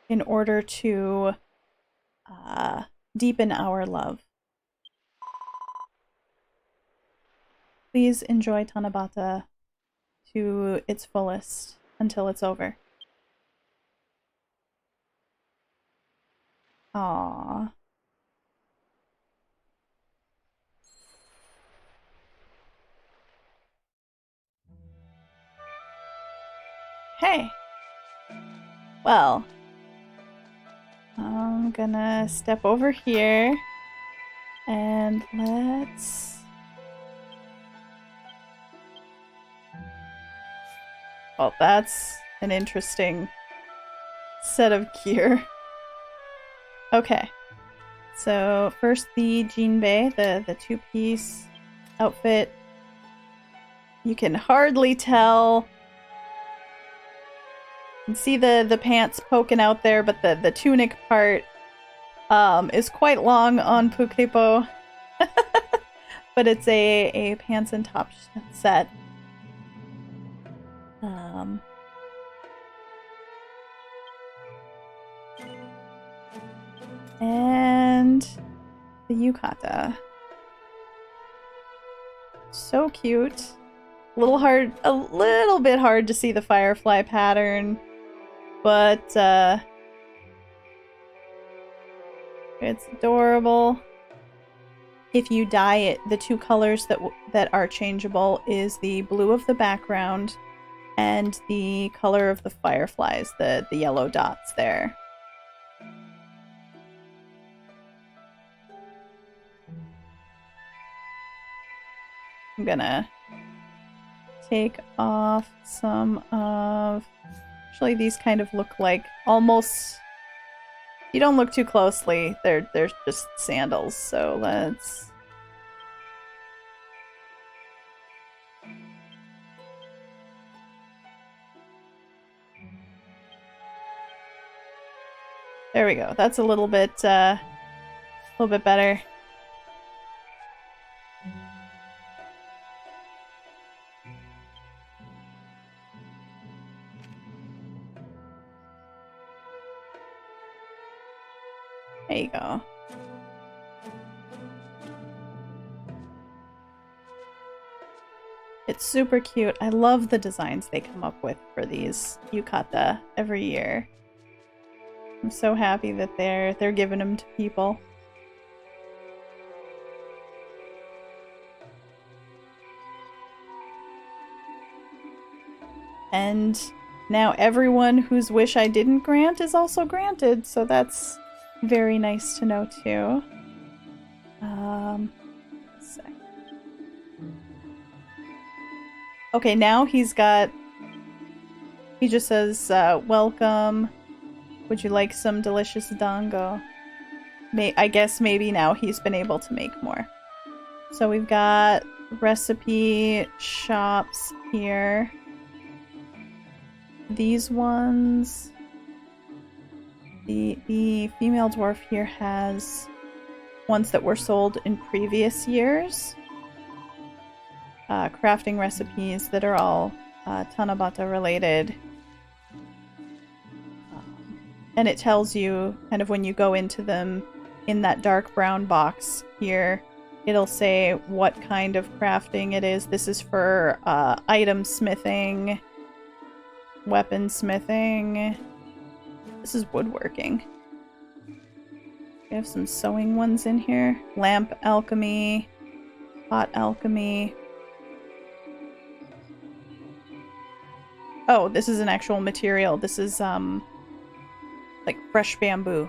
in order to deepen our love. Please enjoy Tanabata to its fullest until it's over. Aww. Hey! Well, I'm gonna step over here and let's... Oh, that's an interesting set of gear. Okay. So first the jinbei, the two-piece outfit. You can hardly tell. You can see the pants poking out there, but the tunic part is quite long on Pukepo. But it's a pants and top set. And the yukata. So cute. A little bit hard to see the firefly pattern, but it's adorable. If you dye it, the two colors that are changeable is the blue of the background and the color of the fireflies, the yellow dots there. I'm gonna take off some of... Actually, these kind of look like almost... You don't look too closely, they're just sandals, so let's... There we go. That's a little bit better. There you go. It's super cute. I love the designs they come up with for these yukata every year. I'm so happy that they're giving them to people. And now everyone whose wish I didn't grant is also granted, so that's very nice to know too. Okay, now he just says, welcome. Would you like some delicious dango? I guess maybe now he's been able to make more. So we've got recipe shops here. These ones. The female dwarf here has ones that were sold in previous years. Crafting recipes that are all Tanabata related. And it tells you kind of when you go into them in that dark brown box here, it'll say what kind of crafting it is. This is for item smithing, weapon smithing. This is woodworking. We have some sewing ones in here. Lamp alchemy, pot alchemy. Oh, this is an actual material. This is like fresh bamboo.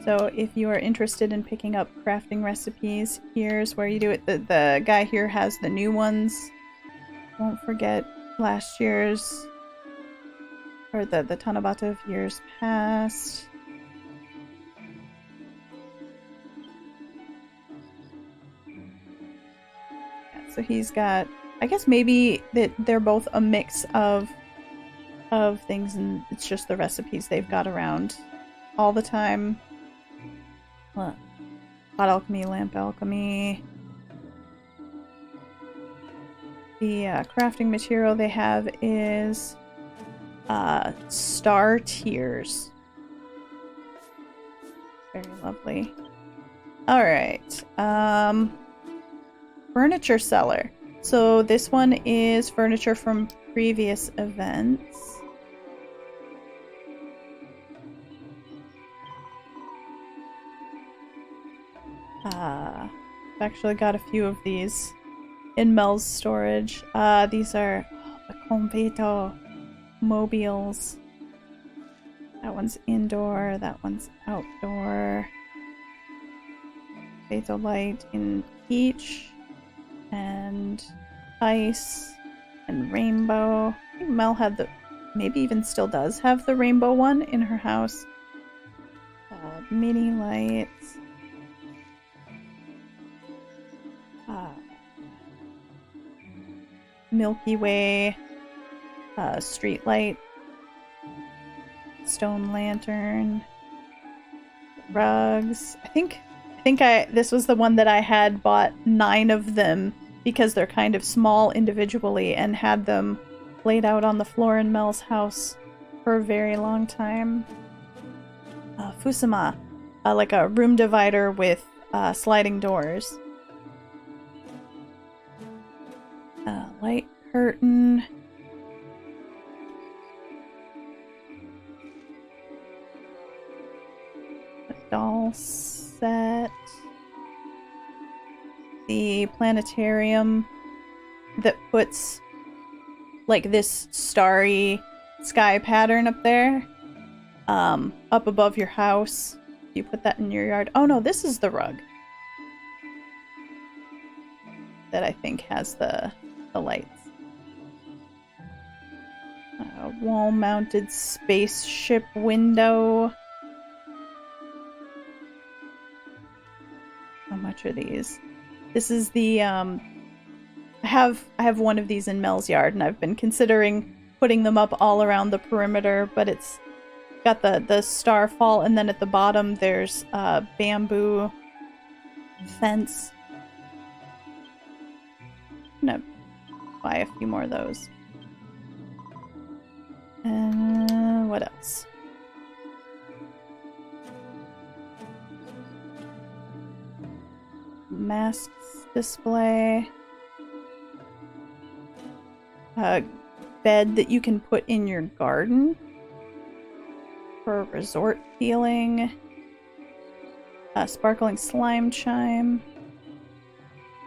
So if you are interested in picking up crafting recipes, here's where you do it. The guy here has the new ones. Won't forget last year's, or the Tanabata of years past. Yeah, so he's got, I guess maybe that they're both a mix of things, and it's just the recipes they've got around all the time. What? Pot alchemy, lamp alchemy. The crafting material they have is star tears. Very lovely. Alright. Furniture seller. So this one is furniture from previous events. I've actually got a few of these in Mel's storage. These are the Convito mobiles. That one's indoor, that one's outdoor. Light in peach and ice and rainbow. I think Mel had maybe even still does have the rainbow one in her house. Mini lights. Milky Way, street light, stone lantern, rugs. I think this was the one that I had bought 9 of them because they're kind of small individually and had them laid out on the floor in Mel's house for a very long time. Fusama, like a room divider with sliding doors. Light curtain. A doll set. The planetarium that puts like this starry sky pattern up there, up above your house. You put that in your yard. Oh no, this is the rug that I think has the lights. Wall-mounted spaceship window. How much are these? This is the I have one of these in Mel's yard, and I've been considering putting them up all around the perimeter, but it's got the starfall, and then at the bottom there's a bamboo fence. I'm gonna buy a few more of those. What else? Masks display. A bed that you can put in your garden for a resort feeling. A sparkling slime chime.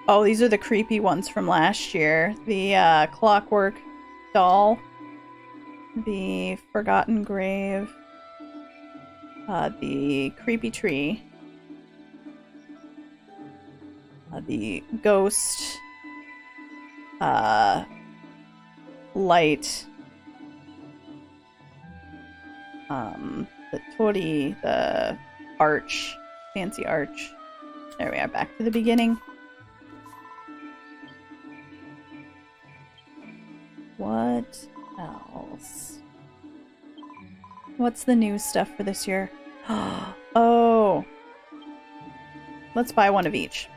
Oh, these are the creepy ones from last year. The clockwork doll, the forgotten grave, the creepy tree, the ghost, light, the tori, the arch, fancy arch. There we are, back to the beginning. What else? What's the new stuff for this year? Oh! Let's buy one of each.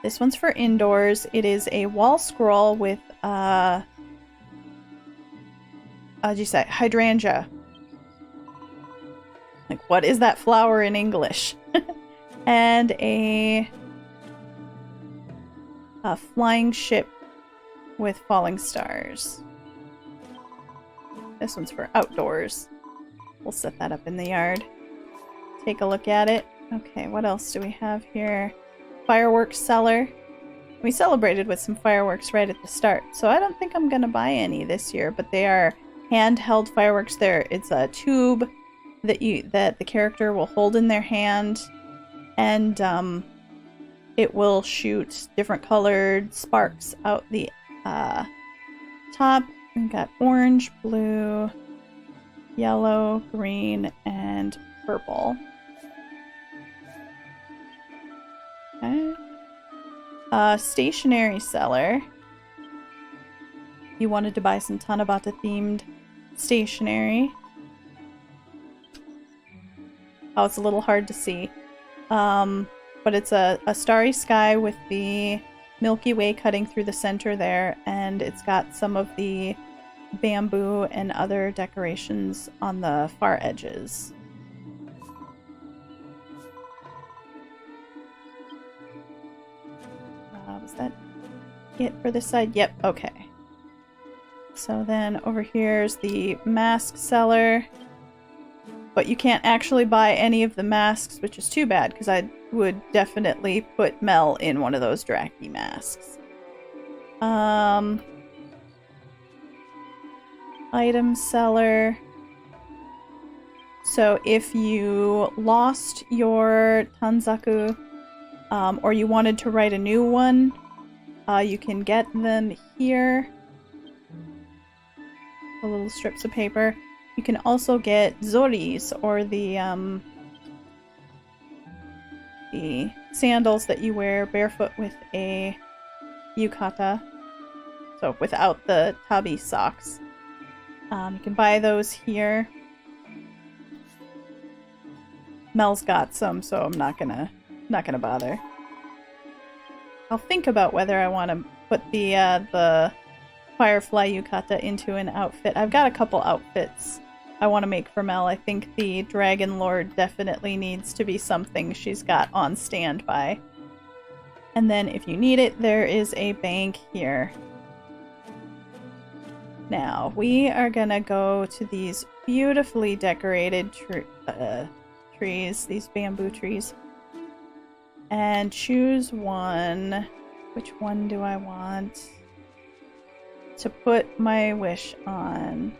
This one's for indoors. It is a wall scroll with, how'd you say? Hydrangea. Like, what is that flower in English? And a flying ship with falling stars. This one's for outdoors. We'll set that up in the yard. Take a look at it. Okay, what else do we have here? Fireworks seller. We celebrated with some fireworks right at the start, so I don't think I'm gonna buy any this year, but they are handheld fireworks. It's a tube that the character will hold in their hand, and it will shoot different colored sparks out the top. We've got orange, blue, yellow, green, and purple. Okay. Stationery seller. You wanted to buy some Tanabata themed stationery. Oh, it's a little hard to see. But it's a starry sky with the Milky Way cutting through the center there, and it's got some of the bamboo and other decorations on the far edges. Was that it for this side? Yep, okay. So then over here's the mask seller. But you can't actually buy any of the masks, which is too bad, because I would definitely put Mel in one of those Draki masks. Item seller. So if you lost your Tanzaku, or you wanted to write a new one, you can get them here. The little strips of paper. You can also get zoris, or the sandals that you wear barefoot with a yukata. So without the tabi socks. You can buy those here. Mel's got some, so I'm not gonna bother. I'll think about whether I want to put the Firefly Yukata into an outfit. I've got a couple outfits I want to make for Mel. I think the Dragon Lord definitely needs to be something she's got on standby. And then if you need it, there is a bank here. Now, we are gonna go to these beautifully decorated trees, these bamboo trees, and choose one. Which one do I want to put my wish on?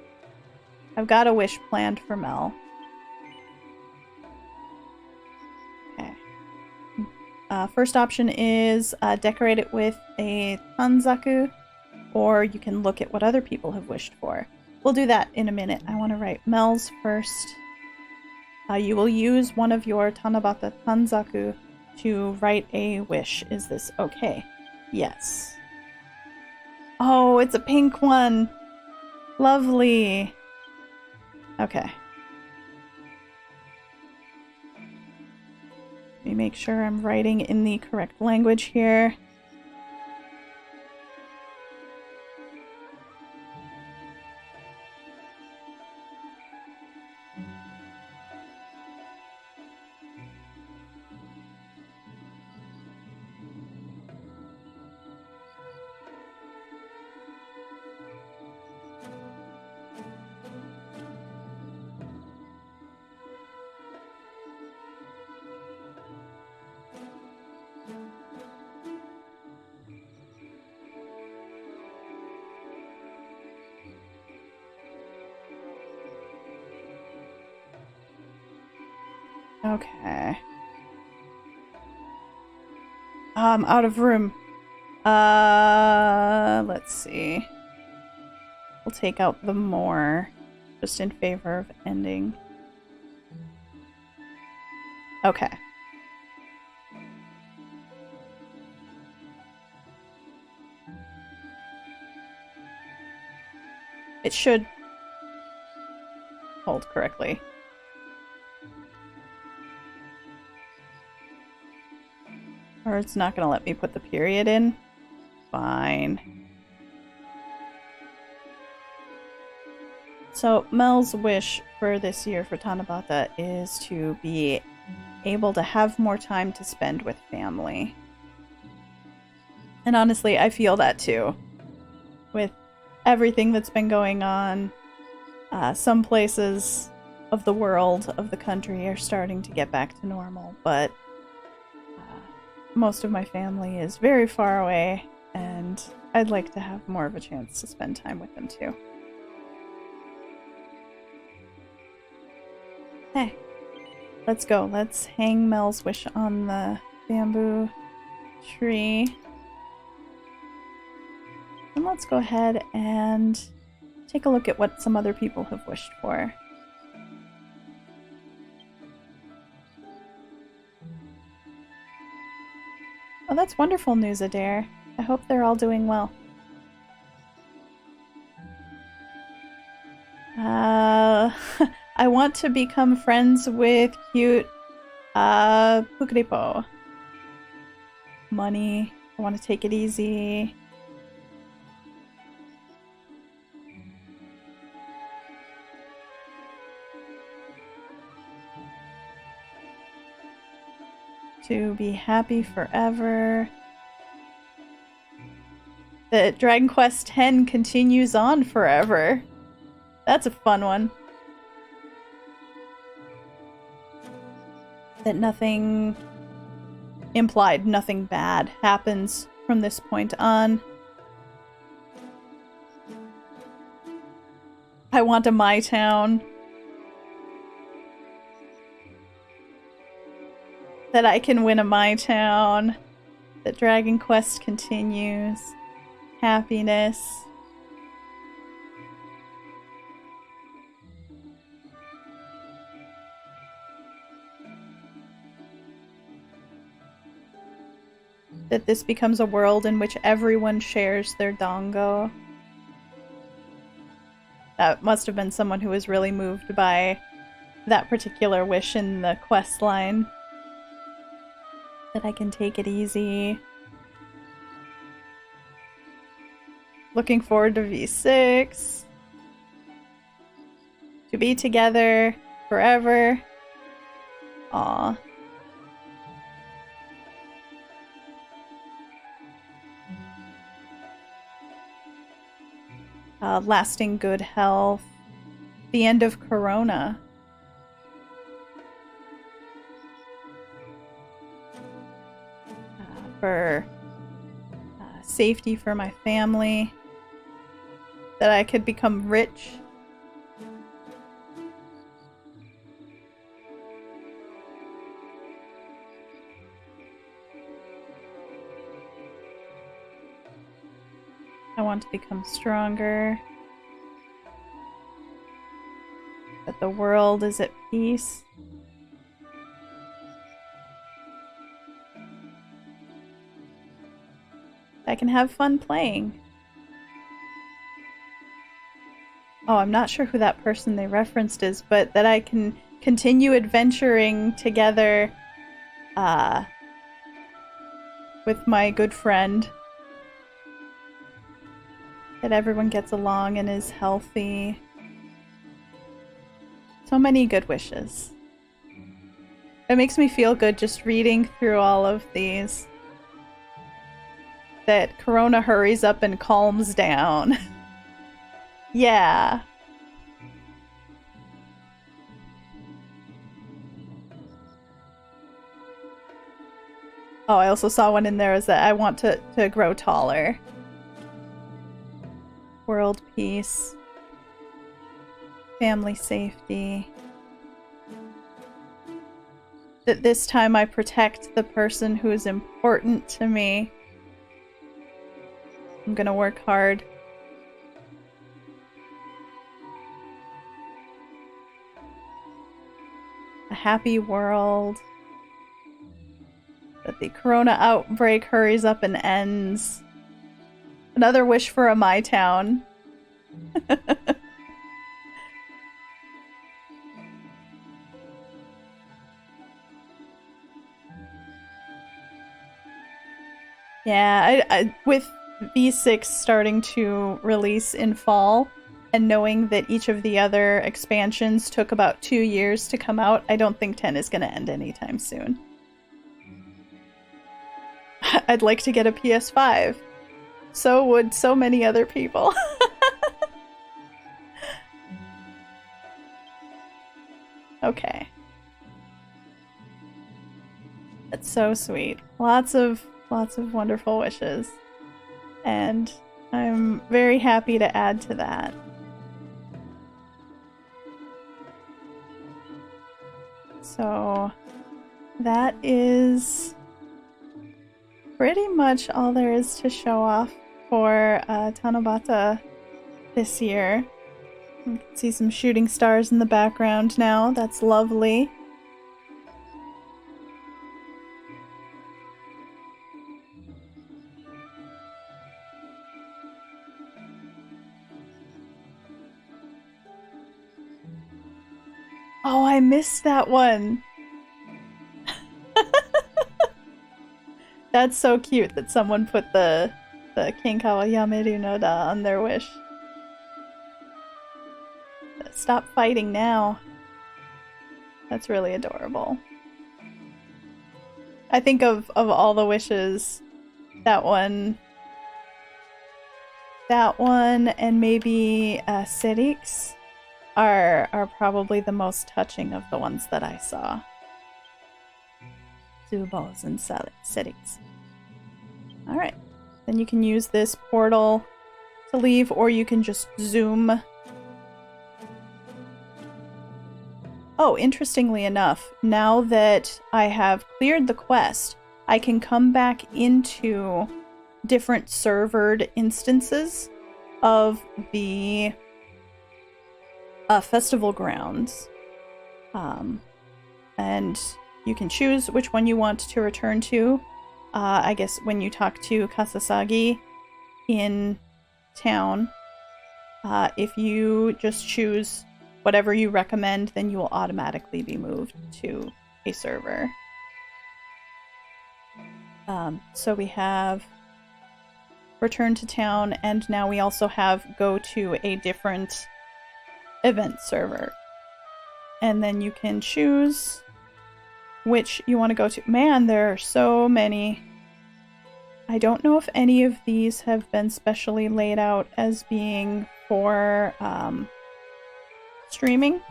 I've got a wish planned for Mel. Okay. First option is decorate it with a tanzaku, or you can look at what other people have wished for. We'll do that in a minute. I want to write Mel's first. You will use one of your Tanabata tanzaku to write a wish. Is this okay? Yes. Oh, it's a pink one. Lovely. Okay. Let me make sure I'm writing in the correct language here. Okay. I'm out of room. Let's see. We'll take out the more, just in favor of ending. Okay. It should hold correctly. Or it's not gonna let me put the period in. Fine. So Mel's wish for this year for Tanabata is to be able to have more time to spend with family. And honestly, I feel that too. With everything that's been going on, some places of the world, of the country, are starting to get back to normal, but most of my family is very far away, and I'd like to have more of a chance to spend time with them too. Hey, let's go. Let's hang Mel's wish on the bamboo tree. And let's go ahead and take a look at what some other people have wished for. Oh, that's wonderful news, Adair. I hope they're all doing well. I want to become friends with cute, Pukripo. Money. I want to take it easy. To be happy forever. The Dragon Quest X continues on forever. That's a fun one. That nothing implied, nothing bad happens from this point on. I want a My Town. That I can win a My Town. That Dragon Quest continues. Happiness. That this becomes a world in which everyone shares their dongo. That must have been someone who was really moved by that particular wish in the quest line. That I can take it easy. Looking forward to V6. To be together forever. Aw. Lasting good health. The end of Corona. For safety for my family. That I could become rich. I want to become stronger. That the world is at peace. I can have fun playing. Oh, I'm not sure who that person they referenced is, but that I can continue adventuring together with my good friend. That everyone gets along and is healthy. So many good wishes. It makes me feel good just reading through all of these. That Corona hurries up and calms down. Yeah. Oh, I also saw one in there is that I want to grow taller. World peace. Family safety. that this time I protect the person who is important to me. I'm gonna work hard. A happy world. That the corona outbreak hurries up and ends. Another wish for a my town. Yeah, I with V6 starting to release in fall, and knowing that each of the other expansions took about 2 years to come out, I don't think 10 is going to end anytime soon. I'd like to get a PS5. So would so many other people. Okay. That's so sweet. Lots of wonderful wishes. And I'm very happy to add to that. So that is pretty much all there is to show off for Tanabata this year. You can see some shooting stars in the background now. That's lovely. Oh, I missed that one. That's so cute that someone put the Kenkawa Yameru no da on their wish. Stop fighting now. That's really adorable. I think of all the wishes, that one and maybe Serix are probably the most touching of the ones that I saw. Zubos and Serix. Alright. Then you can use this portal to leave, or you can just zoom. Oh, interestingly enough, now that I have cleared the quest, I can come back into different servered instances of the festival grounds. And you can choose which one you want to return to. I guess when you talk to Kasasagi in town, if you just choose whatever you recommend, then you will automatically be moved to a server. So we have return to town, and now we also have go to a different event server. And then you can choose which you want to go to. Man, there are so many. I don't know if any of these have been specially laid out as being for streaming.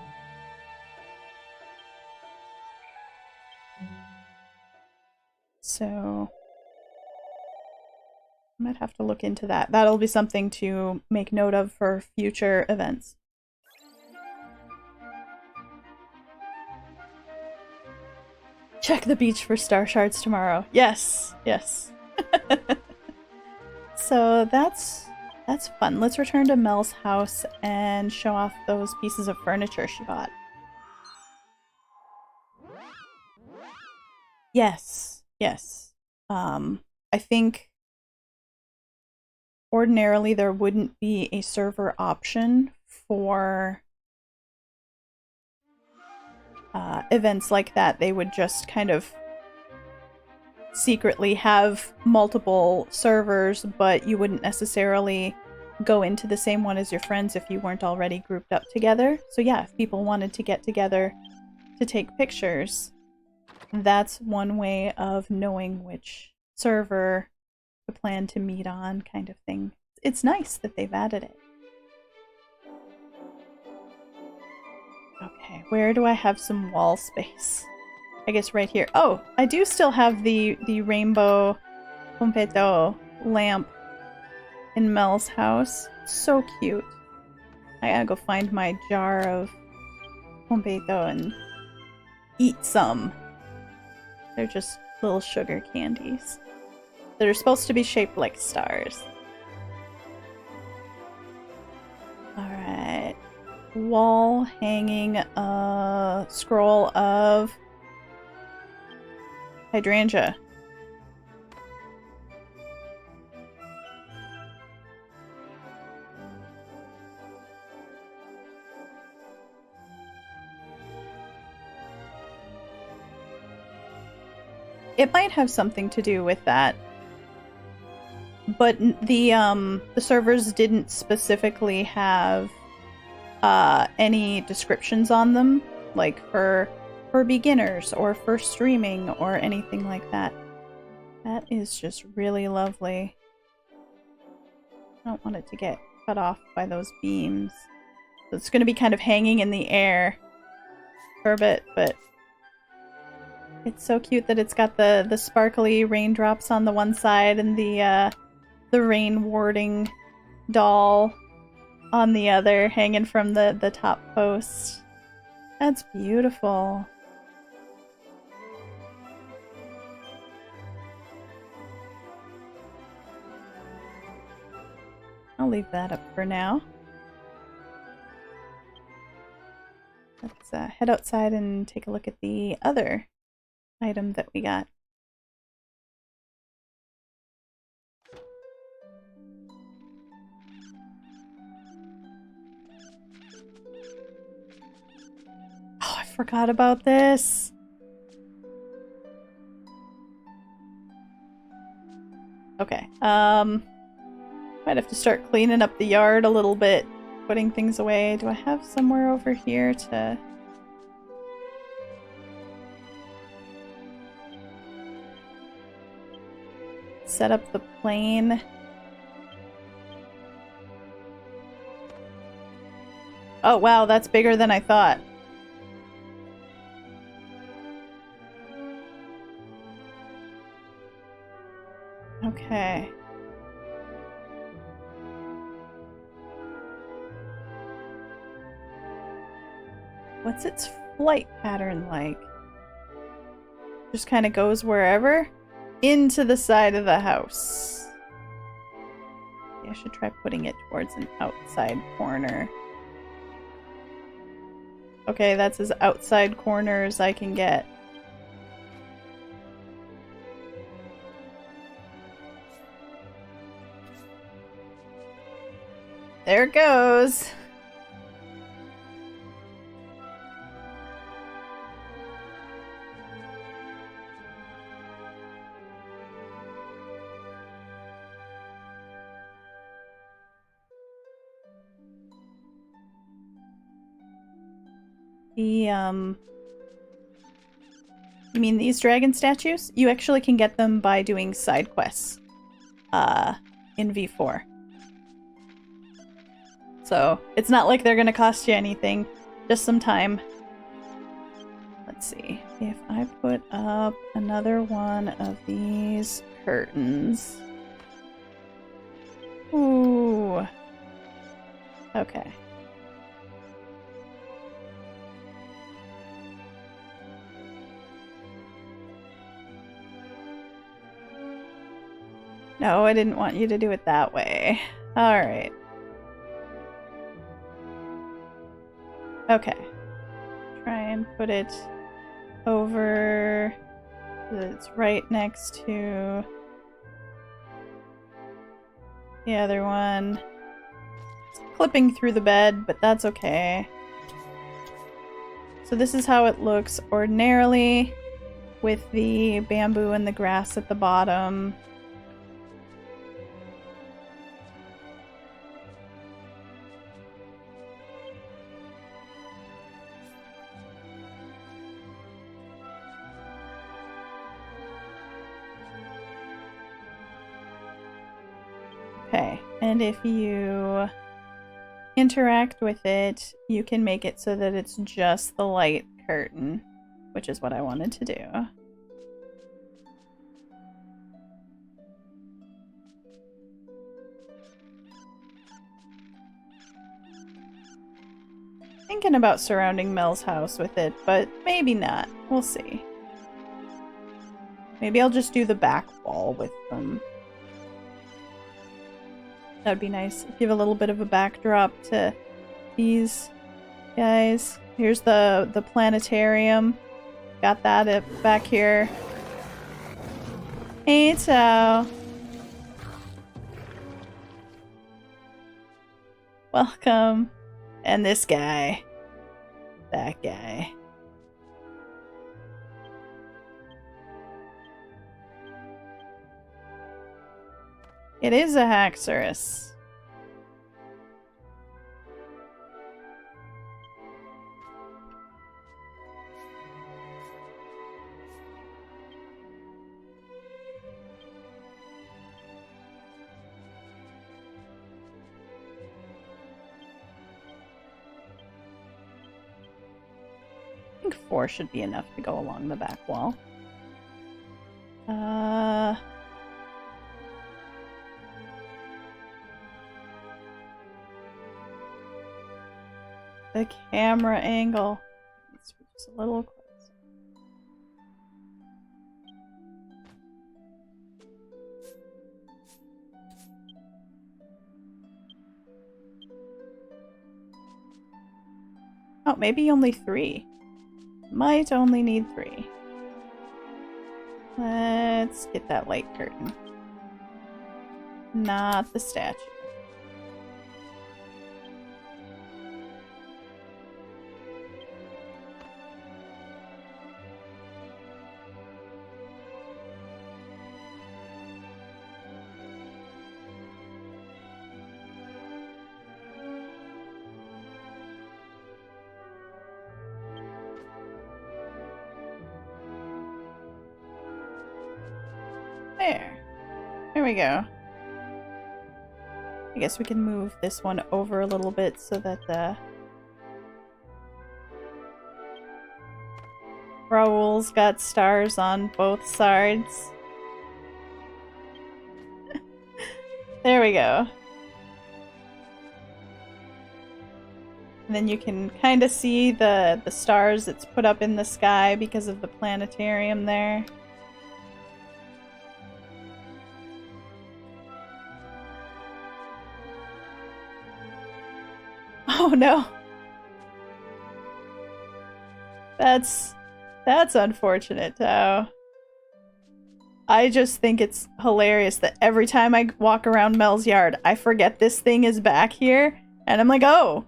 So I might have to look into that. That'll be something to make note of for future events. Check the beach for star shards tomorrow. Yes, yes. So that's fun. Let's return to Mel's house and show off those pieces of furniture she bought. Yes, yes. I think ordinarily there wouldn't be a server option for events like that. They would just kind of secretly have multiple servers, but you wouldn't necessarily go into the same one as your friends if you weren't already grouped up together. So yeah, if people wanted to get together to take pictures, that's one way of knowing which server to plan to meet on, kind of thing. It's nice that they've added it. Okay, where do I have some wall space? I guess right here. Oh, I do still have the rainbow Pompeto lamp in Mel's house. So cute. I gotta go find my jar of Pompeto and eat some. They're just little sugar candies that are supposed to be shaped like stars. Alright. Wall hanging a scroll of hydrangea. It might have something to do with that. But the servers didn't specifically have any descriptions on them, like for beginners or for streaming or anything like that. That is just really lovely. I don't want it to get cut off by those beams. So it's going to be kind of hanging in the air for a bit, but it's so cute that it's got the sparkly raindrops on the one side and the rain warding doll on the other, hanging from the top post. That's beautiful. I'll leave that up for now. Let's head outside and take a look at the other item that we got. Oh, I forgot about this. Okay, might have to start cleaning up the yard a little bit, putting things away. Do I have somewhere over here to... set up the plane? Oh wow, that's bigger than I thought. Okay. What's its flight pattern like? Just kind of goes wherever? Into the side of the house. Maybe I should try putting it towards an outside corner. Okay, that's as outside corner as I can get. There it goes. You mean these dragon statues? You actually can get them by doing side quests, in V4. So, it's not like they're gonna cost you anything, just some time. Let's see, if I put up another one of these curtains. Ooh. Okay. No, I didn't want you to do it that way. Alright. Okay. Try and put it over so that it's right next to the other one. It's clipping through the bed, but that's okay. So this is how it looks ordinarily with the bamboo and the grass at the bottom. Okay, and if you interact with it, you can make it so that it's just the light curtain, which is what I wanted to do. Thinking about surrounding Mel's house with it, but maybe not. We'll see. Maybe I'll just do the back wall with them. That'd be nice. Give a little bit of a backdrop to these guys. Here's the planetarium. Got that back here. Hey, Tao. Welcome. And this guy. That guy. It is a Haxorus. I think 4 should be enough to go along the back wall. The camera angle. Let's switch just a little closer. Oh, maybe only 3. Might only need 3. Let's get that light curtain. Not the statue. There we go. I guess we can move this one over a little bit so that the Raoul's got stars on both sides. There we go. And then you can kind of see the stars that's put up in the sky because of the planetarium there. Oh no. That's unfortunate, Tao. I just think it's hilarious that every time I walk around Mel's yard, I forget this thing is back here, and I'm like, oh.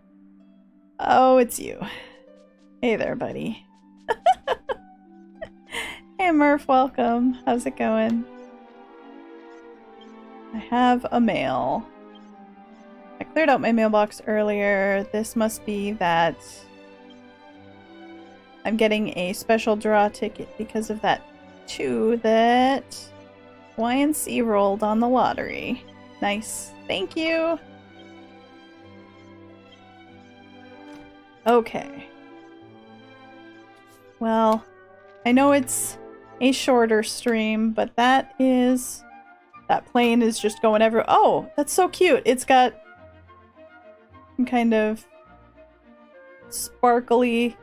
Oh, it's you. Hey there, buddy. Hey, Murph, welcome. How's it going? I have a mail. I cleared out my mailbox earlier. This must be that I'm getting a special draw ticket because of that 2 that YNC rolled on the lottery. Nice. Thank you. Okay. Well, I know it's a shorter stream, but that plane is just going everywhere. Oh, that's so cute. It's got some kind of sparkly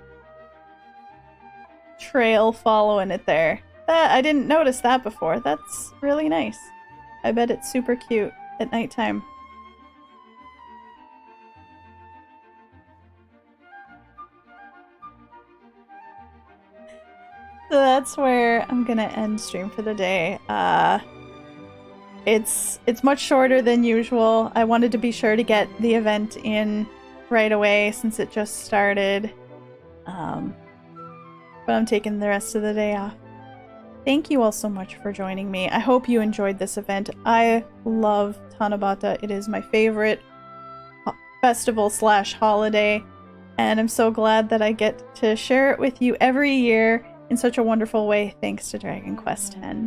trail following it there. I didn't notice that before. That's really nice. I bet it's super cute at nighttime. So that's where I'm gonna end stream for the day. It's much shorter than usual. I wanted to be sure to get the event in right away since it just started. But I'm taking the rest of the day off. Thank you all so much for joining me. I hope you enjoyed this event. I love Tanabata. It is my favorite festival/holiday, and I'm so glad that I get to share it with you every year in such a wonderful way thanks to Dragon Quest X.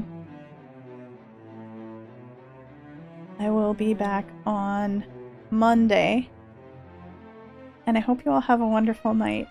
I will be back on Monday, and I hope you all have a wonderful night.